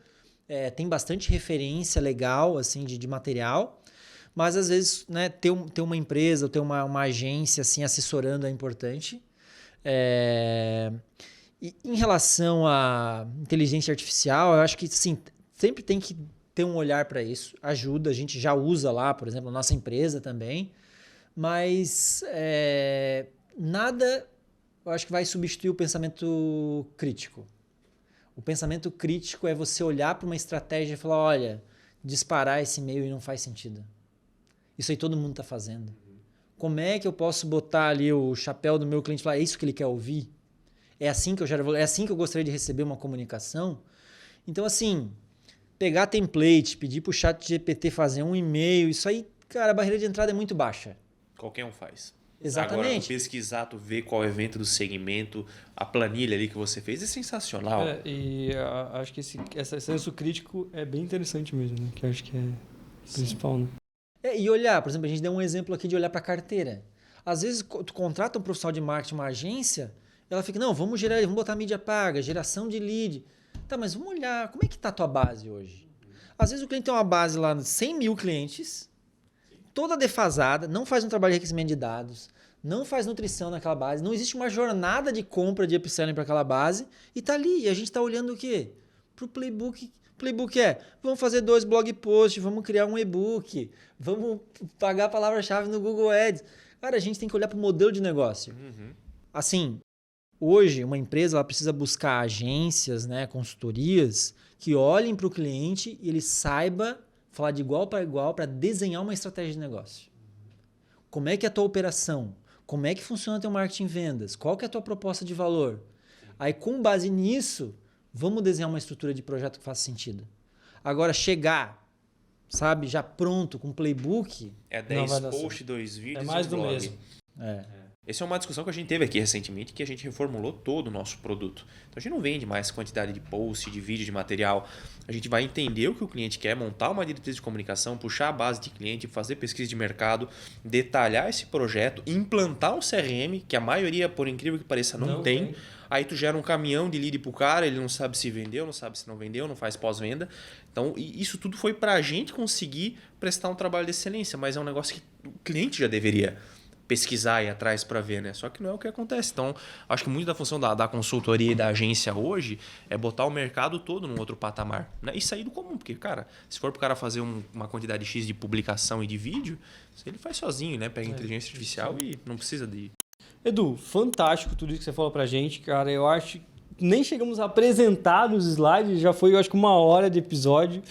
tem bastante referência legal assim de material, mas às vezes, né, ter uma empresa, ou ter uma agência assim, assessorando é importante. E em relação à inteligência artificial, eu acho que sim, sempre tem que ter um olhar para isso. Ajuda, a gente já usa lá, por exemplo, a nossa empresa também. Mas nada, eu acho que vai substituir o pensamento crítico. O pensamento crítico é você olhar para uma estratégia e falar, olha, disparar esse e-mail e não faz sentido. Isso aí todo mundo está fazendo. Como é que eu posso botar ali o chapéu do meu cliente e falar, é isso que ele quer ouvir? É assim que eu gostaria de receber uma comunicação? Então, assim, pegar template, pedir para o chat GPT fazer um e-mail, isso aí, cara, a barreira de entrada é muito baixa. Qualquer um faz. Exatamente. Agora, pesquisar, tu ver qual é o evento do segmento, a planilha ali que você fez é sensacional. Acho que esse senso crítico é bem interessante mesmo, né? Que eu acho que é principal, né? E olhar, por exemplo, a gente deu um exemplo aqui de olhar para a carteira. Às vezes, tu contrata um profissional de marketing, uma agência, ela fica, não, vamos botar mídia paga, geração de lead. Tá, mas vamos olhar, como é que está a tua base hoje? Às vezes o cliente tem uma base lá de 100 mil clientes, toda defasada, não faz um trabalho de enriquecimento de dados, não faz nutrição naquela base, não existe uma jornada de compra de upselling para aquela base, e tá ali, e a gente está olhando o quê? Para o playbook. Playbook vamos fazer 2 blog posts, vamos criar um e-book, vamos pagar a palavra-chave no Google Ads. Cara, a gente tem que olhar para o modelo de negócio. Assim, hoje, uma empresa ela precisa buscar agências, né, consultorias, que olhem para o cliente e ele saiba falar de igual para igual para desenhar uma estratégia de negócio. Como é que é a tua operação? Como é que funciona o teu marketing e vendas? Qual que é a tua proposta de valor? Aí, com base nisso, vamos desenhar uma estrutura de projeto que faça sentido. Agora, chegar, sabe, já pronto, com playbook... É 10 posts, 2 vídeos é mais e um do blog. mesmo. Essa é uma discussão que a gente teve aqui recentemente, que a gente reformulou todo o nosso produto. Então a gente não vende mais quantidade de post, de vídeo, de material. A gente vai entender o que o cliente quer, montar uma diretriz de comunicação, puxar a base de cliente, fazer pesquisa de mercado, detalhar esse projeto, implantar um CRM, que a maioria, por incrível que pareça, não tem. Aí tu gera um caminhão de lead pro cara, ele não sabe se vendeu, não sabe se não vendeu, não faz pós-venda. Então isso tudo foi pra gente conseguir prestar um trabalho de excelência, mas é um negócio que o cliente já deveria pesquisar e ir atrás para ver, né? Só que não é o que acontece. Então, acho que muito da função da consultoria e da agência hoje é botar o mercado todo num outro patamar, né? E sair do comum, porque, cara, se for pro cara fazer uma quantidade X de publicação e de vídeo, ele faz sozinho, né? Pega inteligência artificial e não precisa de... Edu, fantástico tudo isso que você falou pra gente, cara. Eu acho que nem chegamos a apresentar os slides, já foi, eu acho que 1 hora de episódio.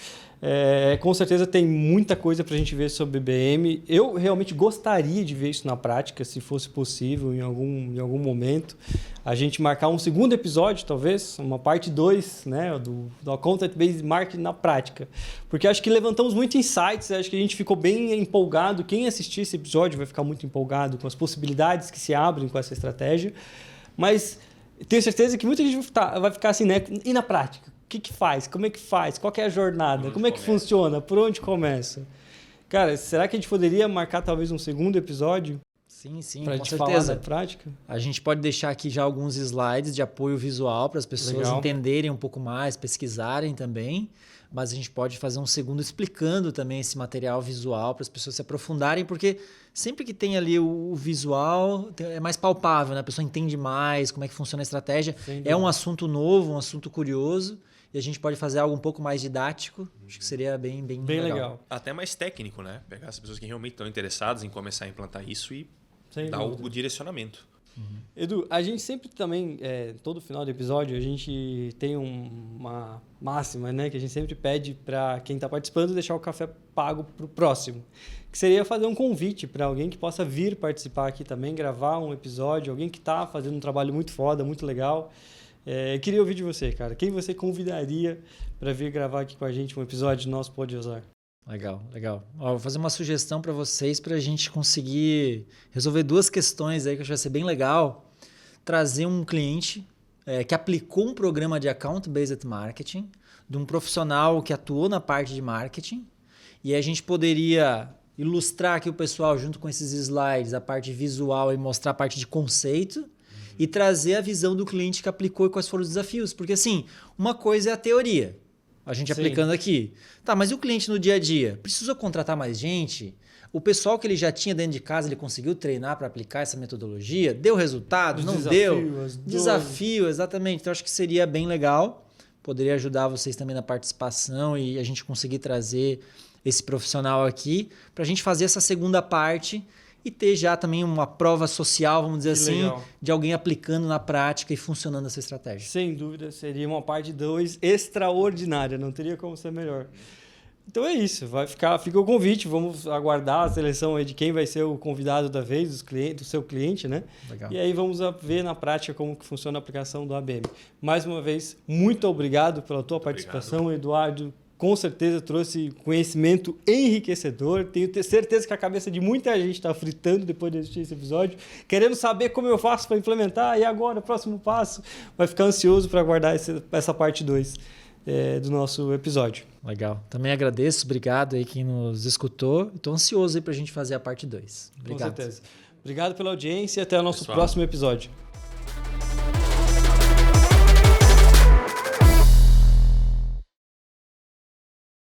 Com certeza tem muita coisa para a gente ver sobre BM. Eu realmente gostaria de ver isso na prática, se fosse possível, em algum momento. A gente marcar um segundo episódio, talvez, uma parte 2, né, do Content Based Marketing na prática. Porque acho que levantamos muitos insights, acho que a gente ficou bem empolgado. Quem assistir esse episódio vai ficar muito empolgado com as possibilidades que se abrem com essa estratégia. Mas tenho certeza que muita gente vai ficar assim, né? E na prática? O que faz? Como é que faz? Qual que é a jornada? Como é que funciona? Por onde começa? Cara, será que a gente poderia marcar talvez um segundo episódio? Sim, pra com gente certeza. Falar da prática? A gente pode deixar aqui já alguns slides de apoio visual para as pessoas entenderem um pouco mais, pesquisarem também. Mas a gente pode fazer um segundo explicando também esse material visual para as pessoas se aprofundarem, porque sempre que tem ali o visual é mais palpável, né? A pessoa entende mais como é que funciona a estratégia. É um assunto novo, um assunto curioso. e a gente pode fazer algo um pouco mais didático. Acho que seria bem legal. Até mais técnico, né? Pegar as pessoas que realmente estão interessadas em começar a implantar isso e Sem dar dúvida. o direcionamento. Edu, a gente sempre também, todo final do episódio, a gente tem uma máxima, né? Que a gente sempre pede para quem está participando deixar o café pago para o próximo. Que seria fazer um convite para alguém que possa vir participar aqui também, gravar um episódio, alguém que está fazendo um trabalho muito foda, muito legal. Eu queria ouvir de você, cara. Quem você convidaria para vir gravar aqui com a gente um episódio do nosso Pode Usar? Legal. Ó, vou fazer uma sugestão para vocês para a gente conseguir resolver 2 questões aí que eu acho que vai ser bem legal. Trazer um cliente que aplicou um programa de Account-Based Marketing, de um profissional que atuou na parte de marketing, e a gente poderia ilustrar aqui o pessoal junto com esses slides, a parte visual e mostrar a parte de conceito, e trazer a visão do cliente que aplicou e quais foram os desafios. Porque assim, uma coisa é a teoria, a gente Sim. aplicando aqui. Tá, mas e o cliente no dia a dia? Precisou contratar mais gente? O pessoal que ele já tinha dentro de casa, ele conseguiu treinar para aplicar essa metodologia? Deu resultado? Não deu? Desafio, exatamente. Então, acho que seria bem legal. Poderia ajudar vocês também na participação e a gente conseguir trazer esse profissional aqui para a gente fazer essa segunda parte e ter já também uma prova social, vamos dizer Que assim, legal. de alguém aplicando na prática e funcionando essa estratégia. Sem dúvida, seria uma parte 2 extraordinária, não teria como ser melhor. Então é isso, fica o convite, vamos aguardar a seleção aí de quem vai ser o convidado da vez, do seu cliente, né? Legal. E aí vamos ver na prática como que funciona a aplicação do ABM. Mais uma vez, muito obrigado pela tua participação, Eduardo. Com certeza trouxe conhecimento enriquecedor. Tenho certeza que a cabeça de muita gente está fritando depois de assistir esse episódio, querendo saber como eu faço para implementar, e agora, o próximo passo. Vai ficar ansioso para aguardar essa parte 2 do nosso episódio. Legal. Também agradeço, obrigado aí quem nos escutou. Estou ansioso aí para a gente fazer a parte 2. Obrigado. Com certeza. Obrigado pela audiência e até o nosso Pessoal. próximo episódio.